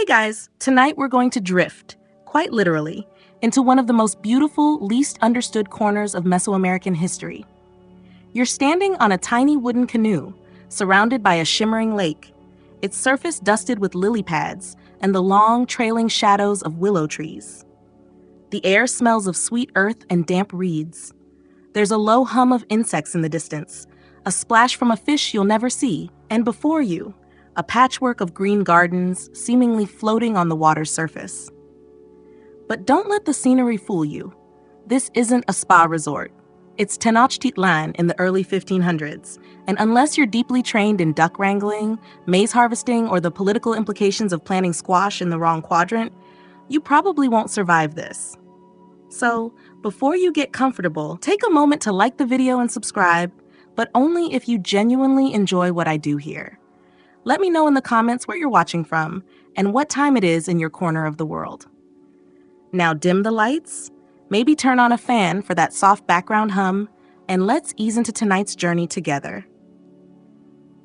Hey guys, tonight we're going to drift, quite literally, into one of the most beautiful, least understood corners of Mesoamerican history. You're standing on a tiny wooden canoe, surrounded by a shimmering lake, its surface dusted with lily pads and the long, trailing shadows of willow trees. The air smells of sweet earth and damp reeds. There's a low hum of insects in the distance, a splash from a fish you'll never see, and before you, a patchwork of green gardens seemingly floating on the water's surface. But don't let the scenery fool you. This isn't a spa resort. It's Tenochtitlan in the early 1500s, and unless you're deeply trained in duck wrangling, maize harvesting, or the political implications of planting squash in the wrong quadrant, you probably won't survive this. So, before you get comfortable, take a moment to like the video and subscribe, but only if you genuinely enjoy what I do here. Let me know in the comments where you're watching from and what time it is in your corner of the world. Now dim the lights, maybe turn on a fan for that soft background hum, and let's ease into tonight's journey together.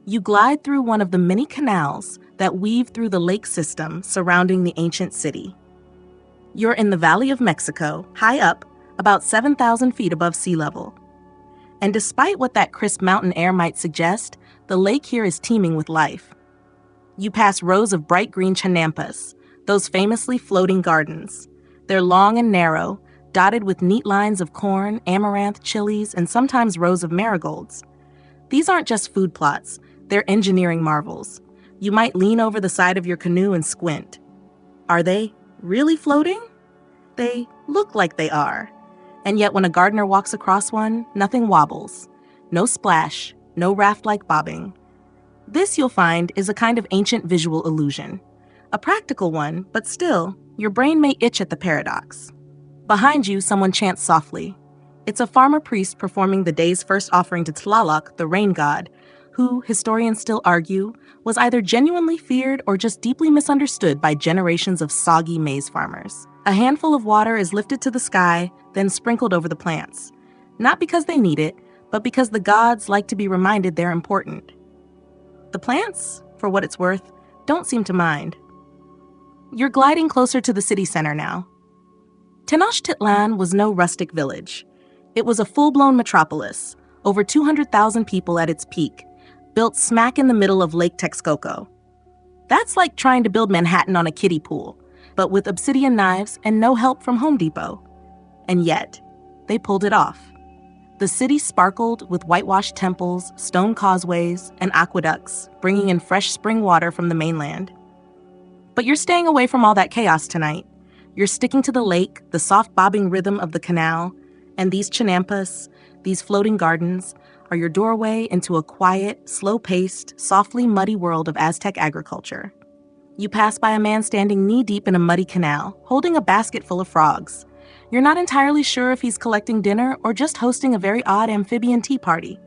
You glide through one of the many canals that weave through the lake system surrounding the ancient city. You're in the Valley of Mexico, high up, about 7,000 feet above sea level. And despite what that crisp mountain air might suggest, the lake here is teeming with life. You pass rows of bright green chinampas, those famously floating gardens. They're long and narrow, dotted with neat lines of corn, amaranth, chilies, and sometimes rows of marigolds. These aren't just food plots, they're engineering marvels. You might lean over the side of your canoe and squint. Are they really floating? They look like they are. And yet when a gardener walks across one, nothing wobbles. No splash, no raft-like bobbing. This, you'll find, is a kind of ancient visual illusion. A practical one, but still, your brain may itch at the paradox. Behind you, someone chants softly. It's a farmer priest performing the day's first offering to Tlaloc, the rain god, who, historians still argue, was either genuinely feared or just deeply misunderstood by generations of soggy maize farmers. A handful of water is lifted to the sky, then sprinkled over the plants. Not because they need it, but because the gods like to be reminded they're important. The plants, for what it's worth, don't seem to mind. You're gliding closer to the city center now. Tenochtitlan was no rustic village. It was a full-blown metropolis, over 200,000 people at its peak, built smack in the middle of Lake Texcoco. That's like trying to build Manhattan on a kiddie pool, but with obsidian knives and no help from Home Depot. And yet, they pulled it off. The city sparkled with whitewashed temples, stone causeways, and aqueducts, bringing in fresh spring water from the mainland. But you're staying away from all that chaos tonight. You're sticking to the lake, the soft bobbing rhythm of the canal, and these chinampas, these floating gardens, are your doorway into a quiet, slow-paced, softly muddy world of Aztec agriculture. You pass by a man standing knee-deep in a muddy canal, holding a basket full of frogs. You're not entirely sure if he's collecting dinner or just hosting a very odd amphibian tea party.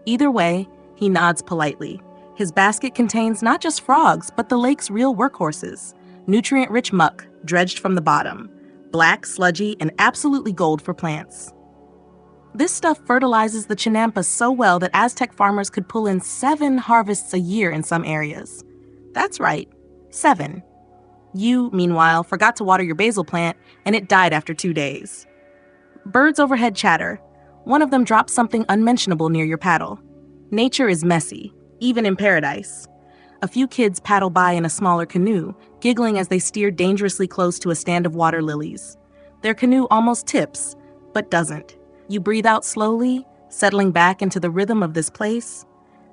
Either way, he nods politely. His basket contains not just frogs, but the lake's real workhorses, nutrient-rich muck dredged from the bottom, black, sludgy, and absolutely gold for plants. This stuff fertilizes the chinampas so well that Aztec farmers could pull in 7 harvests a year in some areas. That's right, 7. You, meanwhile, forgot to water your basil plant, and it died after 2 days. Birds overhead chatter. One of them drops something unmentionable near your paddle. Nature is messy, even in paradise. A few kids paddle by in a smaller canoe, giggling as they steer dangerously close to a stand of water lilies. Their canoe almost tips, but doesn't. You breathe out slowly, settling back into the rhythm of this place.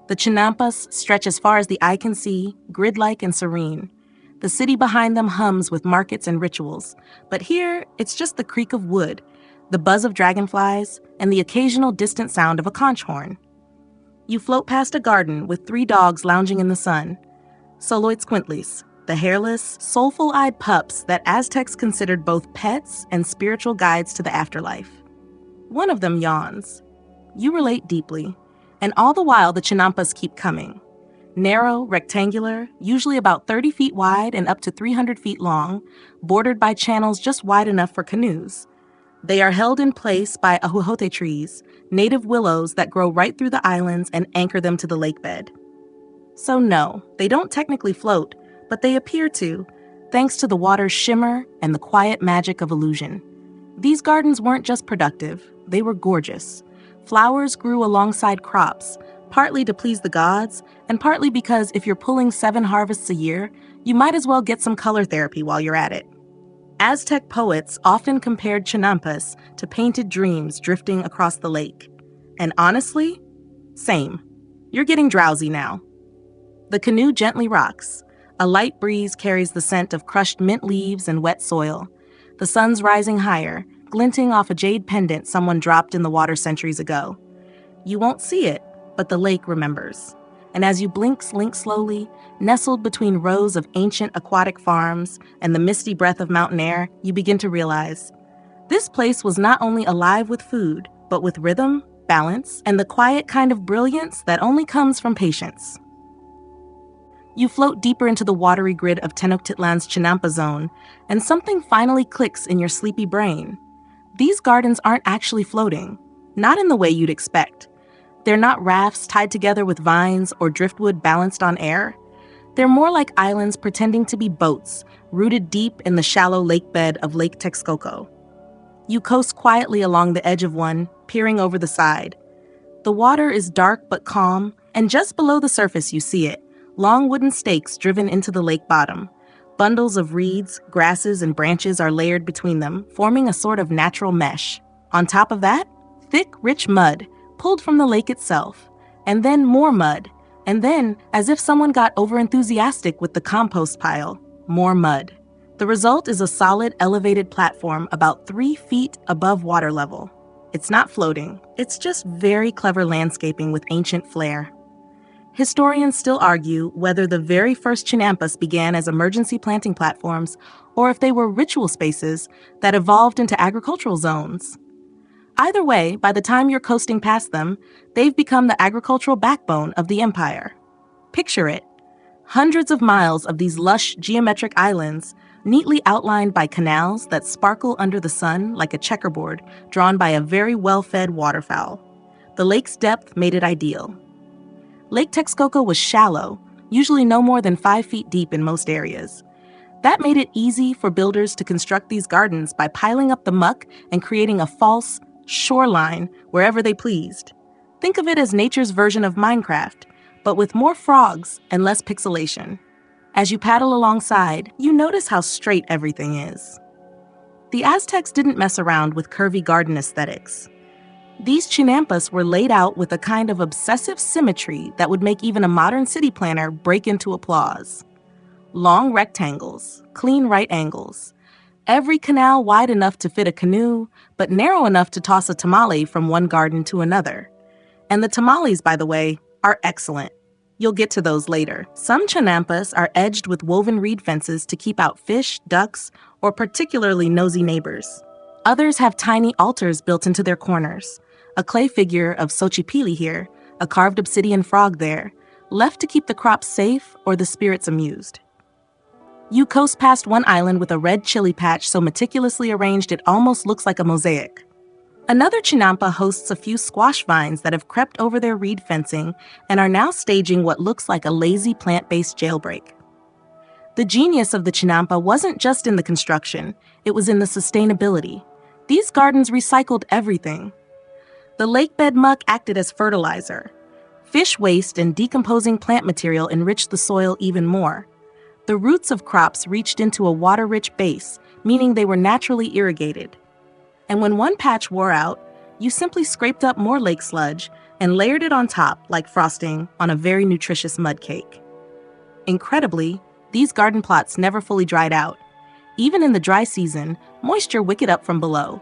The chinampas stretch as far as the eye can see, grid-like and serene. The city behind them hums with markets and rituals, but here it's just the creak of wood, the buzz of dragonflies, and the occasional distant sound of a conch horn. You float past a garden with 3 dogs lounging in the sun. Soloitzcuintlis, the hairless, soulful-eyed pups that Aztecs considered both pets and spiritual guides to the afterlife. One of them yawns. You relate deeply, and all the while the chinampas keep coming. Narrow, rectangular, usually about 30 feet wide and up to 300 feet long, bordered by channels just wide enough for canoes. They are held in place by ahuejote trees, native willows that grow right through the islands and anchor them to the lake bed. So no, they don't technically float, but they appear to, thanks to the water's shimmer and the quiet magic of illusion. These gardens weren't just productive, they were gorgeous. Flowers grew alongside crops, partly to please the gods, and partly because if you're pulling 7 harvests a year, you might as well get some color therapy while you're at it. Aztec poets often compared chinampas to painted dreams drifting across the lake. And honestly, same. You're getting drowsy now. The canoe gently rocks. A light breeze carries the scent of crushed mint leaves and wet soil. The sun's rising higher, glinting off a jade pendant someone dropped in the water centuries ago. You won't see it, but the lake remembers. And as you blink slowly, nestled between rows of ancient aquatic farms and the misty breath of mountain air, you begin to realize this place was not only alive with food, but with rhythm, balance, and the quiet kind of brilliance that only comes from patience. You float deeper into the watery grid of Tenochtitlan's Chinampa zone, and something finally clicks in your sleepy brain. These gardens aren't actually floating, not in the way you'd expect. They're not rafts tied together with vines or driftwood balanced on air. They're more like islands pretending to be boats, rooted deep in the shallow lake bed of Lake Texcoco. You coast quietly along the edge of one, peering over the side. The water is dark but calm, and just below the surface you see it, long wooden stakes driven into the lake bottom. Bundles of reeds, grasses, and branches are layered between them, forming a sort of natural mesh. On top of that, thick, rich mud, pulled from the lake itself, and then more mud, and then, as if someone got overenthusiastic with the compost pile, more mud. The result is a solid, elevated platform about 3 feet above water level. It's not floating, it's just very clever landscaping with ancient flair. Historians still argue whether the very first chinampas began as emergency planting platforms or if they were ritual spaces that evolved into agricultural zones. Either way, by the time you're coasting past them, they've become the agricultural backbone of the empire. Picture it. Hundreds of miles of these lush geometric islands, neatly outlined by canals that sparkle under the sun like a checkerboard drawn by a very well-fed waterfowl. The lake's depth made it ideal. Lake Texcoco was shallow, usually no more than 5 feet deep in most areas. That made it easy for builders to construct these gardens by piling up the muck and creating a false shoreline wherever they pleased. Think of it as nature's version of Minecraft, but with more frogs and less pixelation. As you paddle alongside, you notice how straight everything is. The Aztecs didn't mess around with curvy garden aesthetics. These chinampas were laid out with a kind of obsessive symmetry that would make even a modern city planner break into applause. Long rectangles, clean right angles. Every canal wide enough to fit a canoe, but narrow enough to toss a tamale from one garden to another. And the tamales, by the way, are excellent. You'll get to those later. Some chinampas are edged with woven reed fences to keep out fish, ducks, or particularly nosy neighbors. Others have tiny altars built into their corners. A clay figure of Xochipilli here, a carved obsidian frog there, left to keep the crops safe or the spirits amused. You coast past one island with a red chili patch so meticulously arranged it almost looks like a mosaic. Another chinampa hosts a few squash vines that have crept over their reed fencing and are now staging what looks like a lazy plant-based jailbreak. The genius of the chinampa wasn't just in the construction, it was in the sustainability. These gardens recycled everything. The lakebed muck acted as fertilizer. Fish waste and decomposing plant material enriched the soil even more. The roots of crops reached into a water-rich base, meaning they were naturally irrigated. And when one patch wore out, you simply scraped up more lake sludge and layered it on top like frosting on a very nutritious mud cake. Incredibly, these garden plots never fully dried out. Even in the dry season, moisture wicked up from below.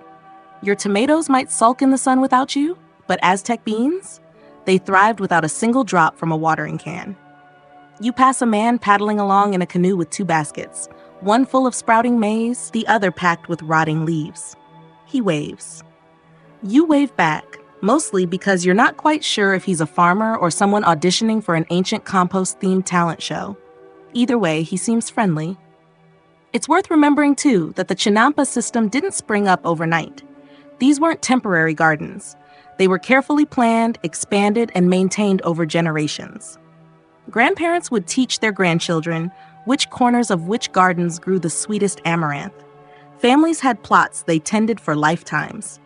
Your tomatoes might sulk in the sun without you, but Aztec beans? They thrived without a single drop from a watering can. You pass a man paddling along in a canoe with 2 baskets, one full of sprouting maize, the other packed with rotting leaves. He waves. You wave back, mostly because you're not quite sure if he's a farmer or someone auditioning for an ancient compost-themed talent show. Either way, he seems friendly. It's worth remembering, too, that the chinampa system didn't spring up overnight. These weren't temporary gardens. They were carefully planned, expanded, and maintained over generations. Grandparents would teach their grandchildren, which corners of which gardens grew the sweetest amaranth. Families had plots they tended for lifetimes,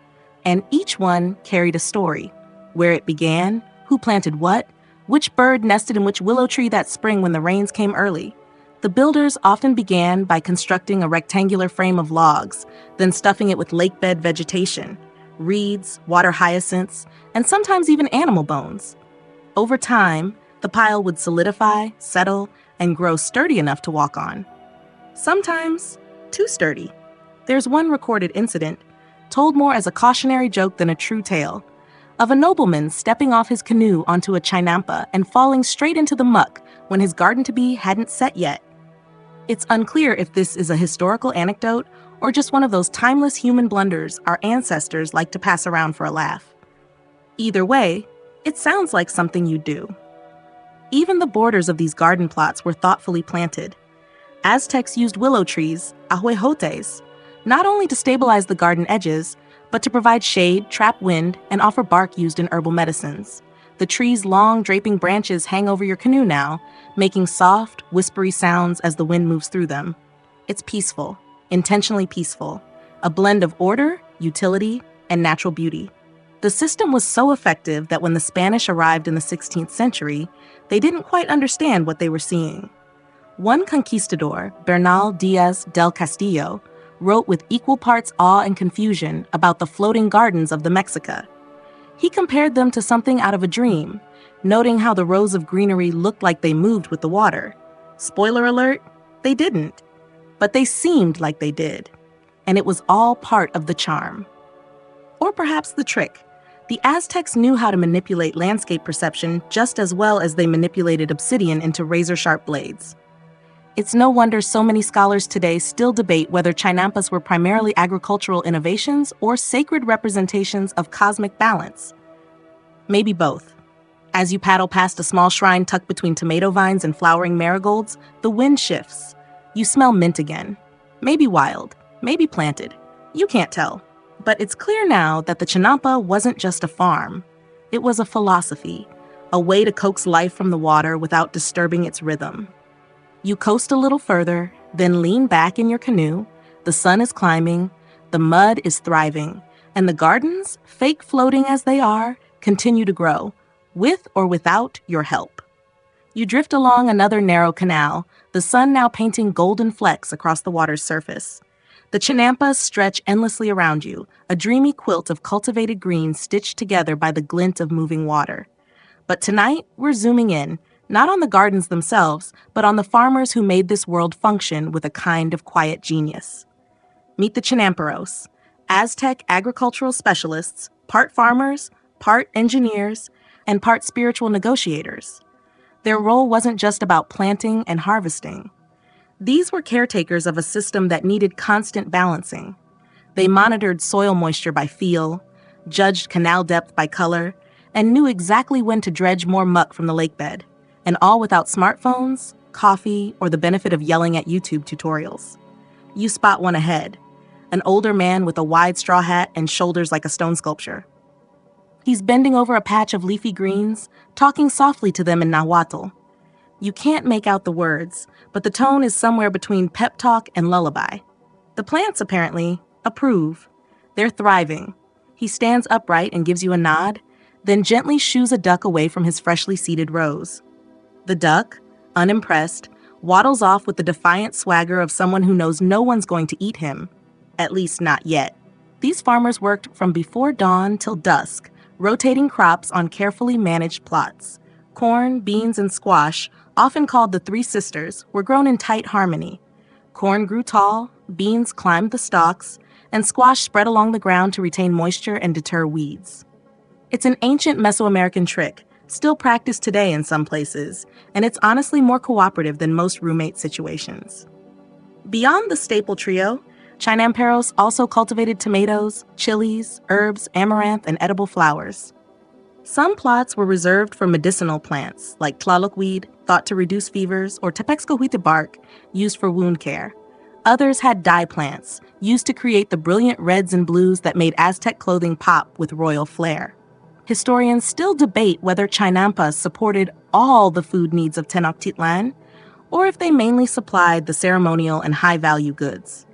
and each one carried a story: where it began, who planted what, which bird nested in which willow tree that spring when the rains came early. The builders often began by constructing a rectangular frame of logs, then stuffing it with lakebed vegetation, reeds, water hyacinths, and sometimes even animal bones. Over time, the pile would solidify, settle, and grow sturdy enough to walk on. Sometimes too sturdy. There's one recorded incident, told more as a cautionary joke than a true tale, of a nobleman stepping off his canoe onto a chinampa and falling straight into the muck when his garden-to-be hadn't set yet. It's unclear if this is a historical anecdote or just one of those timeless human blunders our ancestors like to pass around for a laugh. Either way, it sounds like something you'd do. Even the borders of these garden plots were thoughtfully planted. Aztecs used willow trees, ahuejotes, not only to stabilize the garden edges, but to provide shade, trap wind, and offer bark used in herbal medicines. The tree's long, draping branches hang over your canoe now, making soft, whispery sounds as the wind moves through them. It's peaceful, intentionally peaceful, a blend of order, utility, and natural beauty. The system was so effective that when the Spanish arrived in the 16th century, they didn't quite understand what they were seeing. One conquistador, Bernal Díaz del Castillo, wrote with equal parts awe and confusion about the floating gardens of the Mexica. He compared them to something out of a dream, noting how the rows of greenery looked like they moved with the water. Spoiler alert, they didn't. But they seemed like they did. And it was all part of the charm. Or perhaps the trick. The Aztecs knew how to manipulate landscape perception just as well as they manipulated obsidian into razor-sharp blades. It's no wonder so many scholars today still debate whether chinampas were primarily agricultural innovations or sacred representations of cosmic balance. Maybe both. As you paddle past a small shrine tucked between tomato vines and flowering marigolds, the wind shifts. You smell mint again. Maybe wild, maybe planted. You can't tell. But it's clear now that the chinampa wasn't just a farm. It was a philosophy, a way to coax life from the water without disturbing its rhythm. You coast a little further, then lean back in your canoe. The sun is climbing, the mud is thriving, and the gardens, fake floating as they are, continue to grow, with or without your help. You drift along another narrow canal, the sun now painting golden flecks across the water's surface. The chinampas stretch endlessly around you, a dreamy quilt of cultivated green stitched together by the glint of moving water. But tonight, we're zooming in, not on the gardens themselves, but on the farmers who made this world function with a kind of quiet genius. Meet the chinamperos, Aztec agricultural specialists, part farmers, part engineers, and part spiritual negotiators. Their role wasn't just about planting and harvesting. These were caretakers of a system that needed constant balancing. They monitored soil moisture by feel, judged canal depth by color, and knew exactly when to dredge more muck from the lakebed. And all without smartphones, coffee, or the benefit of yelling at YouTube tutorials. You spot one ahead, an older man with a wide straw hat and shoulders like a stone sculpture. He's bending over a patch of leafy greens, talking softly to them in Nahuatl. You can't make out the words, but the tone is somewhere between pep talk and lullaby. The plants, apparently, approve. They're thriving. He stands upright and gives you a nod, then gently shoos a duck away from his freshly seeded rows. The duck, unimpressed, waddles off with the defiant swagger of someone who knows no one's going to eat him. At least not yet. These farmers worked from before dawn till dusk, rotating crops on carefully managed plots. Corn, beans, and squash, often called the Three Sisters, were grown in tight harmony. Corn grew tall, beans climbed the stalks, and squash spread along the ground to retain moisture and deter weeds. It's an ancient Mesoamerican trick, still practiced today in some places, and it's honestly more cooperative than most roommate situations. Beyond the staple trio, chinamperos also cultivated tomatoes, chilies, herbs, amaranth, and edible flowers. Some plots were reserved for medicinal plants, like tlaloc weed, thought to reduce fevers, or tepexcohuite bark, used for wound care. Others had dye plants, used to create the brilliant reds and blues that made Aztec clothing pop with royal flair. Historians still debate whether chinampas supported all the food needs of Tenochtitlan, or if they mainly supplied the ceremonial and high-value goods.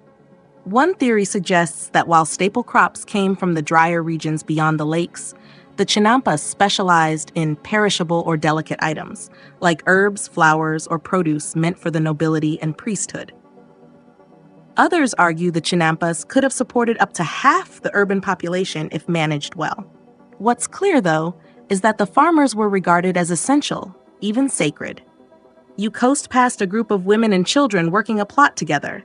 One theory suggests that while staple crops came from the drier regions beyond the lakes, the Chinampas specialized in perishable or delicate items, like herbs, flowers, or produce meant for the nobility and priesthood. Others argue the Chinampas could have supported up to half the urban population if managed well. What's clear, though, is that the farmers were regarded as essential, even sacred. You coast past a group of women and children working a plot together.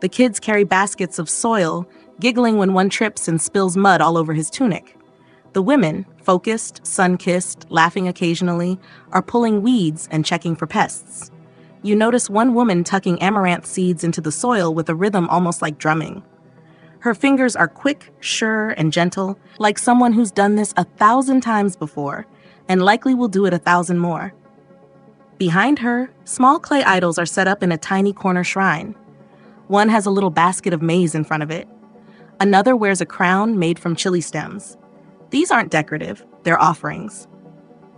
The kids carry baskets of soil, giggling when one trips and spills mud all over his tunic. The women, focused, sun-kissed, laughing occasionally, are pulling weeds and checking for pests. You notice one woman tucking amaranth seeds into the soil with a rhythm almost like drumming. Her fingers are quick, sure, and gentle, like someone who's done this 1,000 times before, and likely will do it 1,000 more. Behind her, small clay idols are set up in a tiny corner shrine. One has a little basket of maize in front of it. Another wears a crown made from chili stems. These aren't decorative, they're offerings.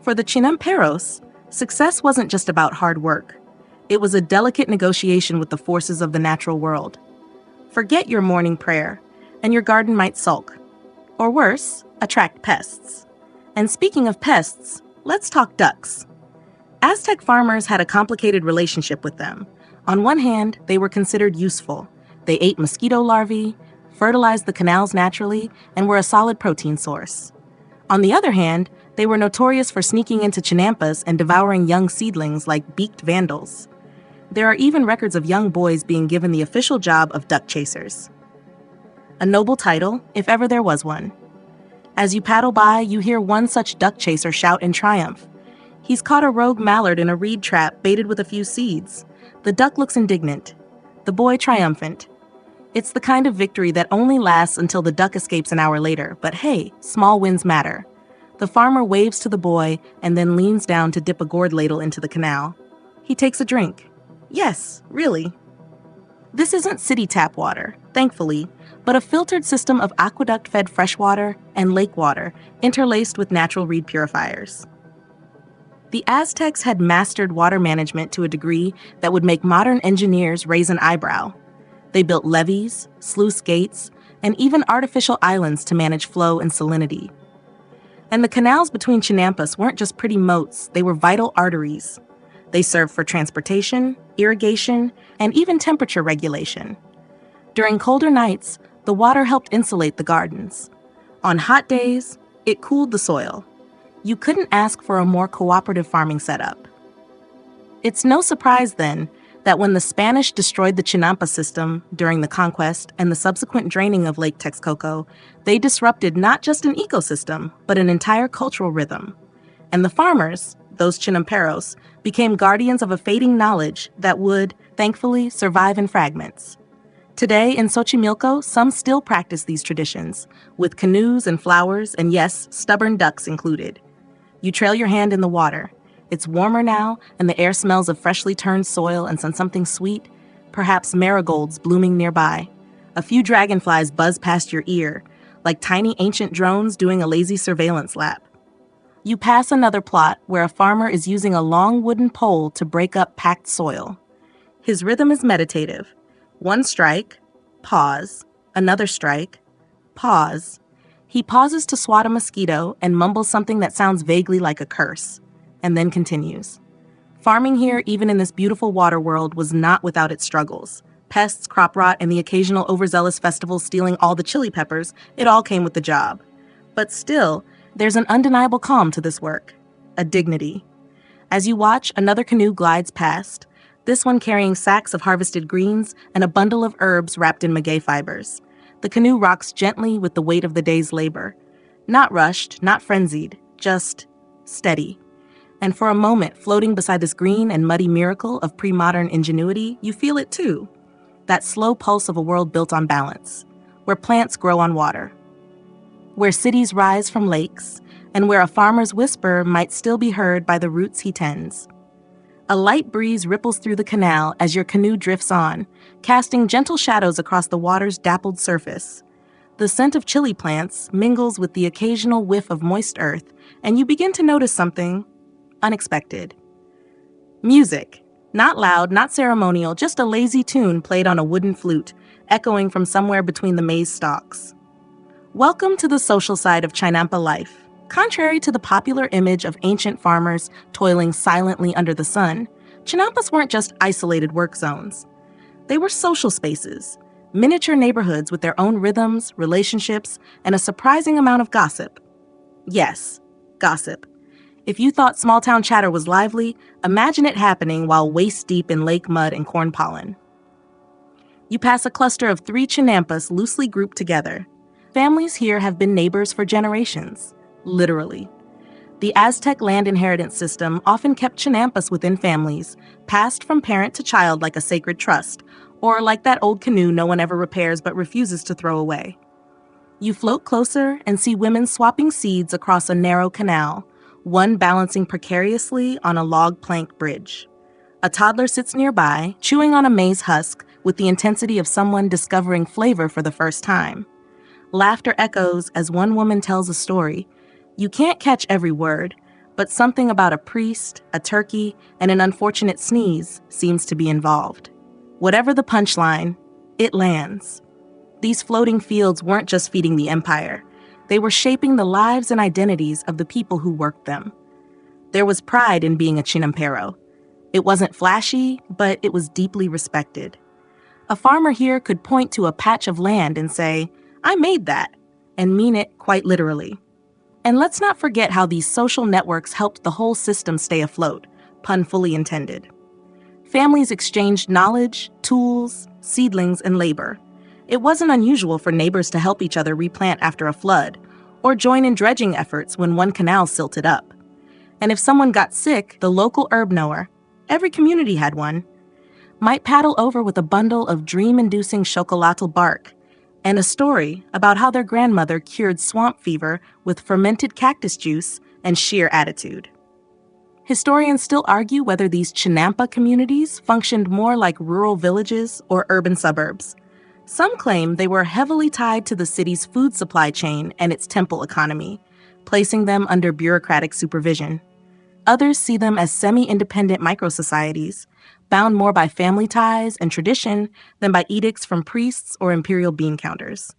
For the Chinamperos, success wasn't just about hard work. It was a delicate negotiation with the forces of the natural world. Forget your morning prayer, and your garden might sulk. Or worse, attract pests. And speaking of pests, let's talk ducks. Aztec farmers had a complicated relationship with them. On one hand, they were considered useful. They ate mosquito larvae, fertilized the canals naturally, and were a solid protein source. On the other hand, they were notorious for sneaking into chinampas and devouring young seedlings like beaked vandals. There are even records of young boys being given the official job of duck chasers. A noble title, if ever there was one. As you paddle by, you hear one such duck chaser shout in triumph. He's caught a rogue mallard in a reed trap baited with a few seeds. The duck looks indignant, the boy triumphant. It's the kind of victory that only lasts until the duck escapes an hour later, but hey, small wins matter. The farmer waves to the boy and then leans down to dip a gourd ladle into the canal. He takes a drink. Yes, really. This isn't city tap water, thankfully, but a filtered system of aqueduct-fed freshwater and lake water interlaced with natural reed purifiers. The Aztecs had mastered water management to a degree that would make modern engineers raise an eyebrow. They built levees, sluice gates, and even artificial islands to manage flow and salinity. And the canals between Chinampas weren't just pretty moats, they were vital arteries. They served for transportation, irrigation, and even temperature regulation. During colder nights, the water helped insulate the gardens. On hot days, it cooled the soil. You couldn't ask for a more cooperative farming setup. It's no surprise, then, that when the Spanish destroyed the Chinampa system during the conquest and the subsequent draining of Lake Texcoco, they disrupted not just an ecosystem, but an entire cultural rhythm. And the farmers, those Chinamperos, became guardians of a fading knowledge that would, thankfully, survive in fragments. Today, in Xochimilco, some still practice these traditions, with canoes and flowers, and yes, stubborn ducks included. You trail your hand in the water. It's warmer now, and the air smells of freshly turned soil and something sweet, perhaps marigolds blooming nearby. A few dragonflies buzz past your ear, like tiny ancient drones doing a lazy surveillance lap. You pass another plot where a farmer is using a long wooden pole to break up packed soil. His rhythm is meditative. One strike, pause, another strike, pause. He pauses to swat a mosquito and mumbles something that sounds vaguely like a curse, and then continues. Farming here, even in this beautiful water world, was not without its struggles. Pests, crop rot, and the occasional overzealous festival stealing all the chili peppers, it all came with the job. But still, there's an undeniable calm to this work, a dignity. As you watch, another canoe glides past, this one carrying sacks of harvested greens and a bundle of herbs wrapped in maguey fibers. The canoe rocks gently with the weight of the day's labor. Not rushed, not frenzied, just steady. And for a moment, floating beside this green and muddy miracle of pre-modern ingenuity, you feel it too. That slow pulse of a world built on balance, where plants grow on water, where cities rise from lakes, and where a farmer's whisper might still be heard by the roots he tends. A light breeze ripples through the canal as your canoe drifts on, casting gentle shadows across the water's dappled surface. The scent of chili plants mingles with the occasional whiff of moist earth, and you begin to notice something unexpected. Music. Not loud, not ceremonial, just a lazy tune played on a wooden flute, echoing from somewhere between the maize stalks. Welcome to the social side of Chinampa life. Contrary to the popular image of ancient farmers toiling silently under the sun, Chinampas weren't just isolated work zones. They were social spaces, miniature neighborhoods with their own rhythms, relationships, and a surprising amount of gossip. Yes, gossip. If you thought small-town chatter was lively, imagine it happening while waist-deep in lake mud and corn pollen. You pass a cluster of 3 chinampas loosely grouped together. Families here have been neighbors for generations, literally. The Aztec land inheritance system often kept chinampas within families, passed from parent to child like a sacred trust, or like that old canoe no one ever repairs but refuses to throw away. You float closer and see women swapping seeds across a narrow canal, one balancing precariously on a log plank bridge. A toddler sits nearby, chewing on a maize husk with the intensity of someone discovering flavor for the first time. Laughter echoes as one woman tells a story. You can't catch every word, but something about a priest, a turkey, and an unfortunate sneeze seems to be involved. Whatever the punchline, it lands. These floating fields weren't just feeding the empire. They were shaping the lives and identities of the people who worked them. There was pride in being a chinampero. It wasn't flashy, but it was deeply respected. A farmer here could point to a patch of land and say, "I made that," and mean it quite literally. And let's not forget how these social networks helped the whole system stay afloat, pun fully intended. Families exchanged knowledge, tools, seedlings, and labor. It wasn't unusual for neighbors to help each other replant after a flood, or join in dredging efforts when one canal silted up. And if someone got sick, the local herb knower, every community had one, might paddle over with a bundle of dream-inducing chocolatl bark and a story about how their grandmother cured swamp fever with fermented cactus juice and sheer attitude. Historians still argue whether these Chinampa communities functioned more like rural villages or urban suburbs. Some claim they were heavily tied to the city's food supply chain and its temple economy, placing them under bureaucratic supervision. Others see them as semi-independent micro-societies, bound more by family ties and tradition than by edicts from priests or imperial bean counters.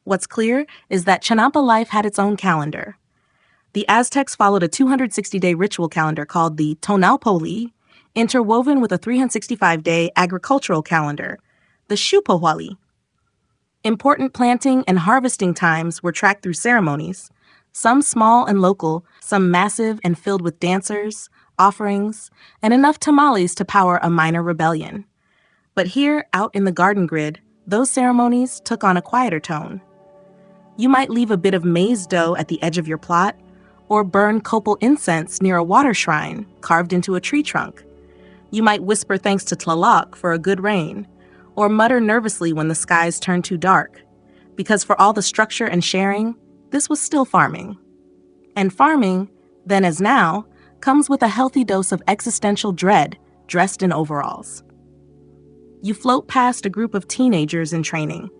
What's clear is that Chinampa life had its own calendar. The Aztecs followed a 260-day ritual calendar called the Tonalpoli, interwoven with a 365-day agricultural calendar, the Xupohualli. Important planting and harvesting times were tracked through ceremonies, some small and local, some massive and filled with dancers, offerings, and enough tamales to power a minor rebellion. But here, out in the garden grid, those ceremonies took on a quieter tone. You might leave a bit of maize dough at the edge of your plot, or burn copal incense near a water shrine carved into a tree trunk. You might whisper thanks to Tlaloc for a good rain, or mutter nervously when the skies turn too dark, because for all the structure and sharing, this was still farming. And farming, then as now, comes with a healthy dose of existential dread, dressed in overalls. You float past a group of teenagers in training.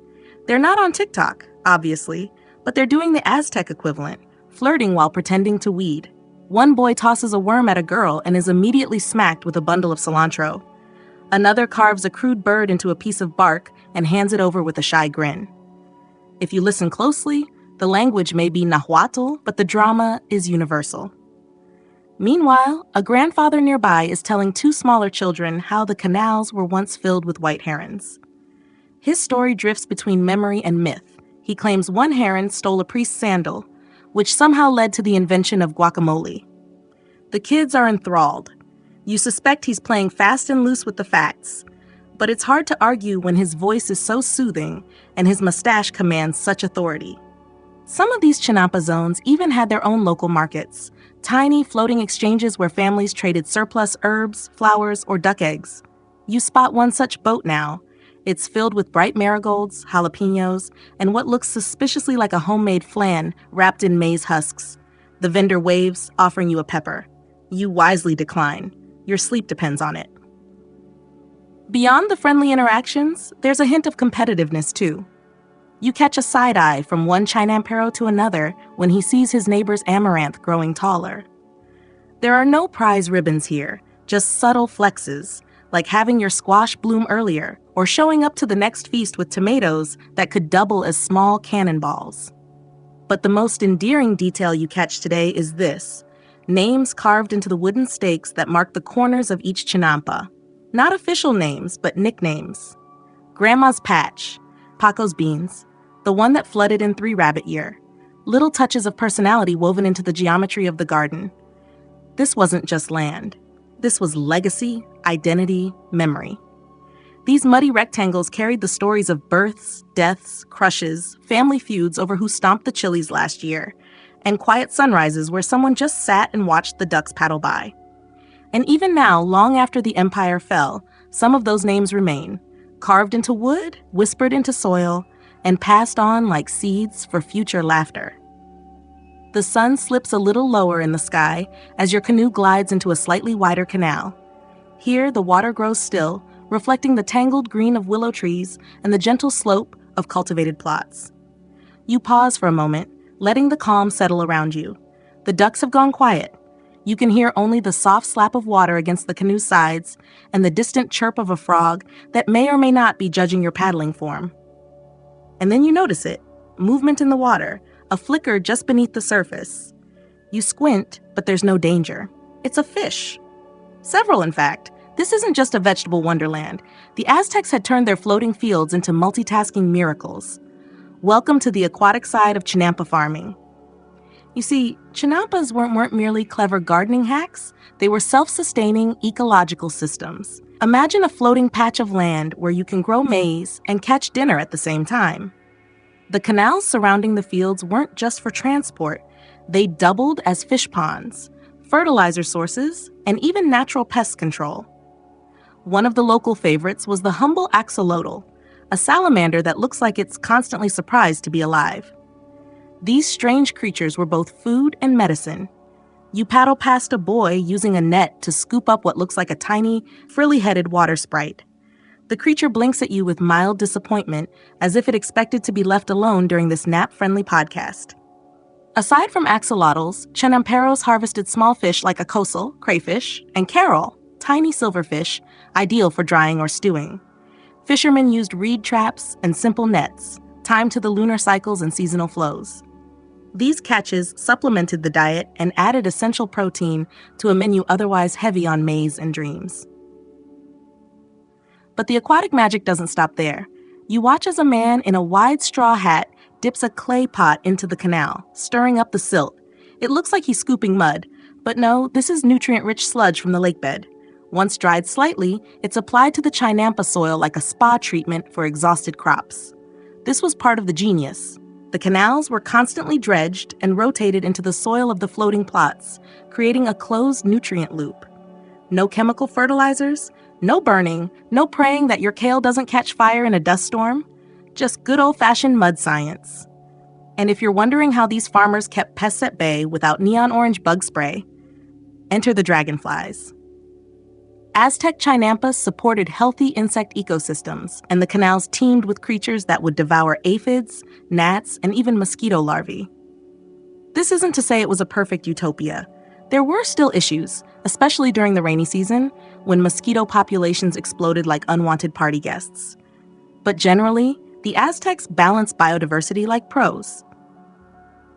They're not on TikTok, obviously, but they're doing the Aztec equivalent, flirting while pretending to weed. One boy tosses a worm at a girl and is immediately smacked with a bundle of cilantro. Another carves a crude bird into a piece of bark and hands it over with a shy grin. If you listen closely, the language may be Nahuatl, but the drama is universal. Meanwhile, a grandfather nearby is telling 2 smaller children how the canals were once filled with white herons. His story drifts between memory and myth. He claims one heron stole a priest's sandal, which somehow led to the invention of guacamole. The kids are enthralled. You suspect he's playing fast and loose with the facts, but it's hard to argue when his voice is so soothing and his mustache commands such authority. Some of these Chinampa zones even had their own local markets, tiny floating exchanges where families traded surplus herbs, flowers, or duck eggs. You spot one such boat now. It's filled with bright marigolds, jalapenos, and what looks suspiciously like a homemade flan wrapped in maize husks. The vendor waves, offering you a pepper. You wisely decline. Your sleep depends on it. Beyond the friendly interactions, there's a hint of competitiveness, too. You catch a side eye from one Chinampero to another when he sees his neighbor's amaranth growing taller. There are no prize ribbons here, just subtle flexes, like having your squash bloom earlier or showing up to the next feast with tomatoes that could double as small cannonballs. But the most endearing detail you catch today is this: names carved into the wooden stakes that mark the corners of each chinampa. Not official names, but nicknames. Grandma's Patch, Paco's Beans, the one that flooded in 3 Rabbit Year. Little touches of personality woven into the geometry of the garden. This wasn't just land. This was legacy, identity, memory. These muddy rectangles carried the stories of births, deaths, crushes, family feuds over who stomped the chilies last year, and quiet sunrises where someone just sat and watched the ducks paddle by. And even now, long after the empire fell, some of those names remain, carved into wood, whispered into soil, and passed on like seeds for future laughter. The sun slips a little lower in the sky as your canoe glides into a slightly wider canal. Here, the water grows still, reflecting the tangled green of willow trees and the gentle slope of cultivated plots. You pause for a moment, letting the calm settle around you. The ducks have gone quiet. You can hear only the soft slap of water against the canoe's sides and the distant chirp of a frog that may or may not be judging your paddling form. And then you notice it, movement in the water, a flicker just beneath the surface. You squint, but there's no danger. It's a fish. Several, in fact. This isn't just a vegetable wonderland. The Aztecs had turned their floating fields into multitasking miracles. Welcome to the aquatic side of chinampa farming. You see, chinampas weren't merely clever gardening hacks. They were self-sustaining ecological systems. Imagine a floating patch of land where you can grow maize and catch dinner at the same time. The canals surrounding the fields weren't just for transport. They doubled as fish ponds, fertilizer sources, and even natural pest control. One of the local favorites was the humble axolotl, a salamander that looks like it's constantly surprised to be alive. These strange creatures were both food and medicine. You paddle past a boy using a net to scoop up what looks like a tiny, frilly-headed water sprite. The creature blinks at you with mild disappointment, as if it expected to be left alone during this nap-friendly podcast. Aside from axolotls, chinamperos harvested small fish like acosal, crayfish, and carol, tiny silverfish, ideal for drying or stewing. Fishermen used reed traps and simple nets, timed to the lunar cycles and seasonal flows. These catches supplemented the diet and added essential protein to a menu otherwise heavy on maize and dreams. But the aquatic magic doesn't stop there. You watch as a man in a wide straw hat dips a clay pot into the canal, stirring up the silt. It looks like he's scooping mud, but no, this is nutrient-rich sludge from the lakebed. Once dried slightly, it's applied to the chinampa soil like a spa treatment for exhausted crops. This was part of the genius. The canals were constantly dredged and rotated into the soil of the floating plots, creating a closed nutrient loop. No chemical fertilizers, no burning, no praying that your kale doesn't catch fire in a dust storm. Just good old-fashioned mud science. And if you're wondering how these farmers kept pests at bay without neon orange bug spray, enter the dragonflies. Aztec chinampas supported healthy insect ecosystems, and the canals teemed with creatures that would devour aphids, gnats, and even mosquito larvae. This isn't to say it was a perfect utopia. There were still issues, especially during the rainy season, when mosquito populations exploded like unwanted party guests. But generally, the Aztecs balanced biodiversity like pros.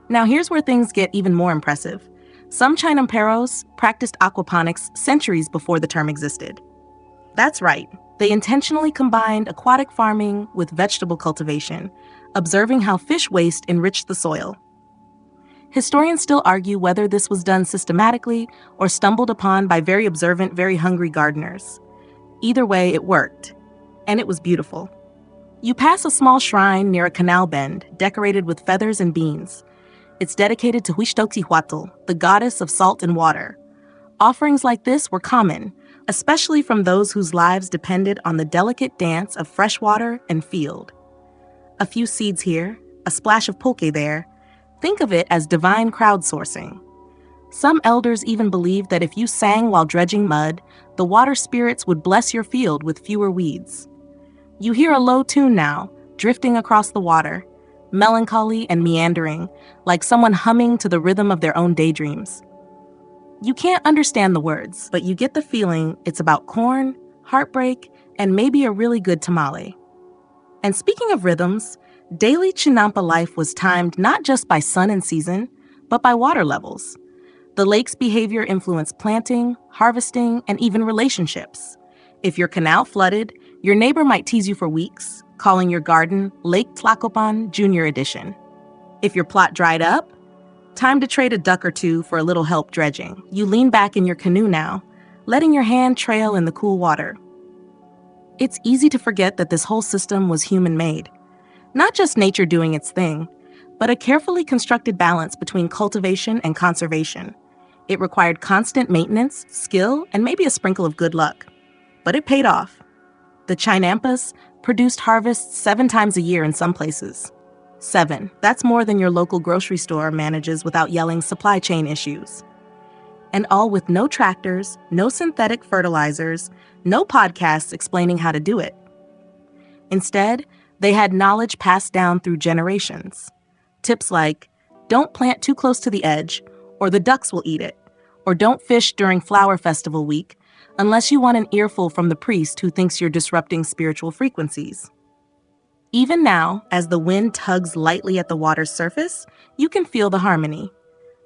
Now here's where things get even more impressive. Some chinamperos practiced aquaponics centuries before the term existed. That's right, they intentionally combined aquatic farming with vegetable cultivation, observing how fish waste enriched the soil. Historians still argue whether this was done systematically or stumbled upon by very observant, very hungry gardeners. Either way, it worked, and it was beautiful. You pass a small shrine near a canal bend decorated with feathers and beans. It's dedicated to Huixtoclihuatl, the goddess of salt and water. Offerings like this were common, especially from those whose lives depended on the delicate dance of fresh water and field. A few seeds here, a splash of pulque there. Think of it as divine crowdsourcing. Some elders even believed that if you sang while dredging mud, the water spirits would bless your field with fewer weeds. You hear a low tune now, drifting across the water, melancholy and meandering, like someone humming to the rhythm of their own daydreams. You can't understand the words, but you get the feeling it's about corn, heartbreak, and maybe a really good tamale. And speaking of rhythms, daily Chinampa life was timed not just by sun and season, but by water levels. The lake's behavior influenced planting, harvesting, and even relationships. If your canal flooded, your neighbor might tease you for weeks, calling your garden Lake Tlacopan Junior Edition. If your plot dried up, time to trade a duck or two for a little help dredging. You lean back in your canoe now, letting your hand trail in the cool water. It's easy to forget that this whole system was human-made. Not just nature doing its thing, but a carefully constructed balance between cultivation and conservation. It required constant maintenance, skill, and maybe a sprinkle of good luck. But it paid off. The Chinampas produced harvests 7 times a year in some places. 7. That's more than your local grocery store manages without yelling supply chain issues. And all with no tractors, no synthetic fertilizers, no podcasts explaining how to do it. Instead, they had knowledge passed down through generations. Tips like, don't plant too close to the edge, or the ducks will eat it, or don't fish during flower festival week, unless you want an earful from the priest who thinks you're disrupting spiritual frequencies. Even now, as the wind tugs lightly at the water's surface, you can feel the harmony.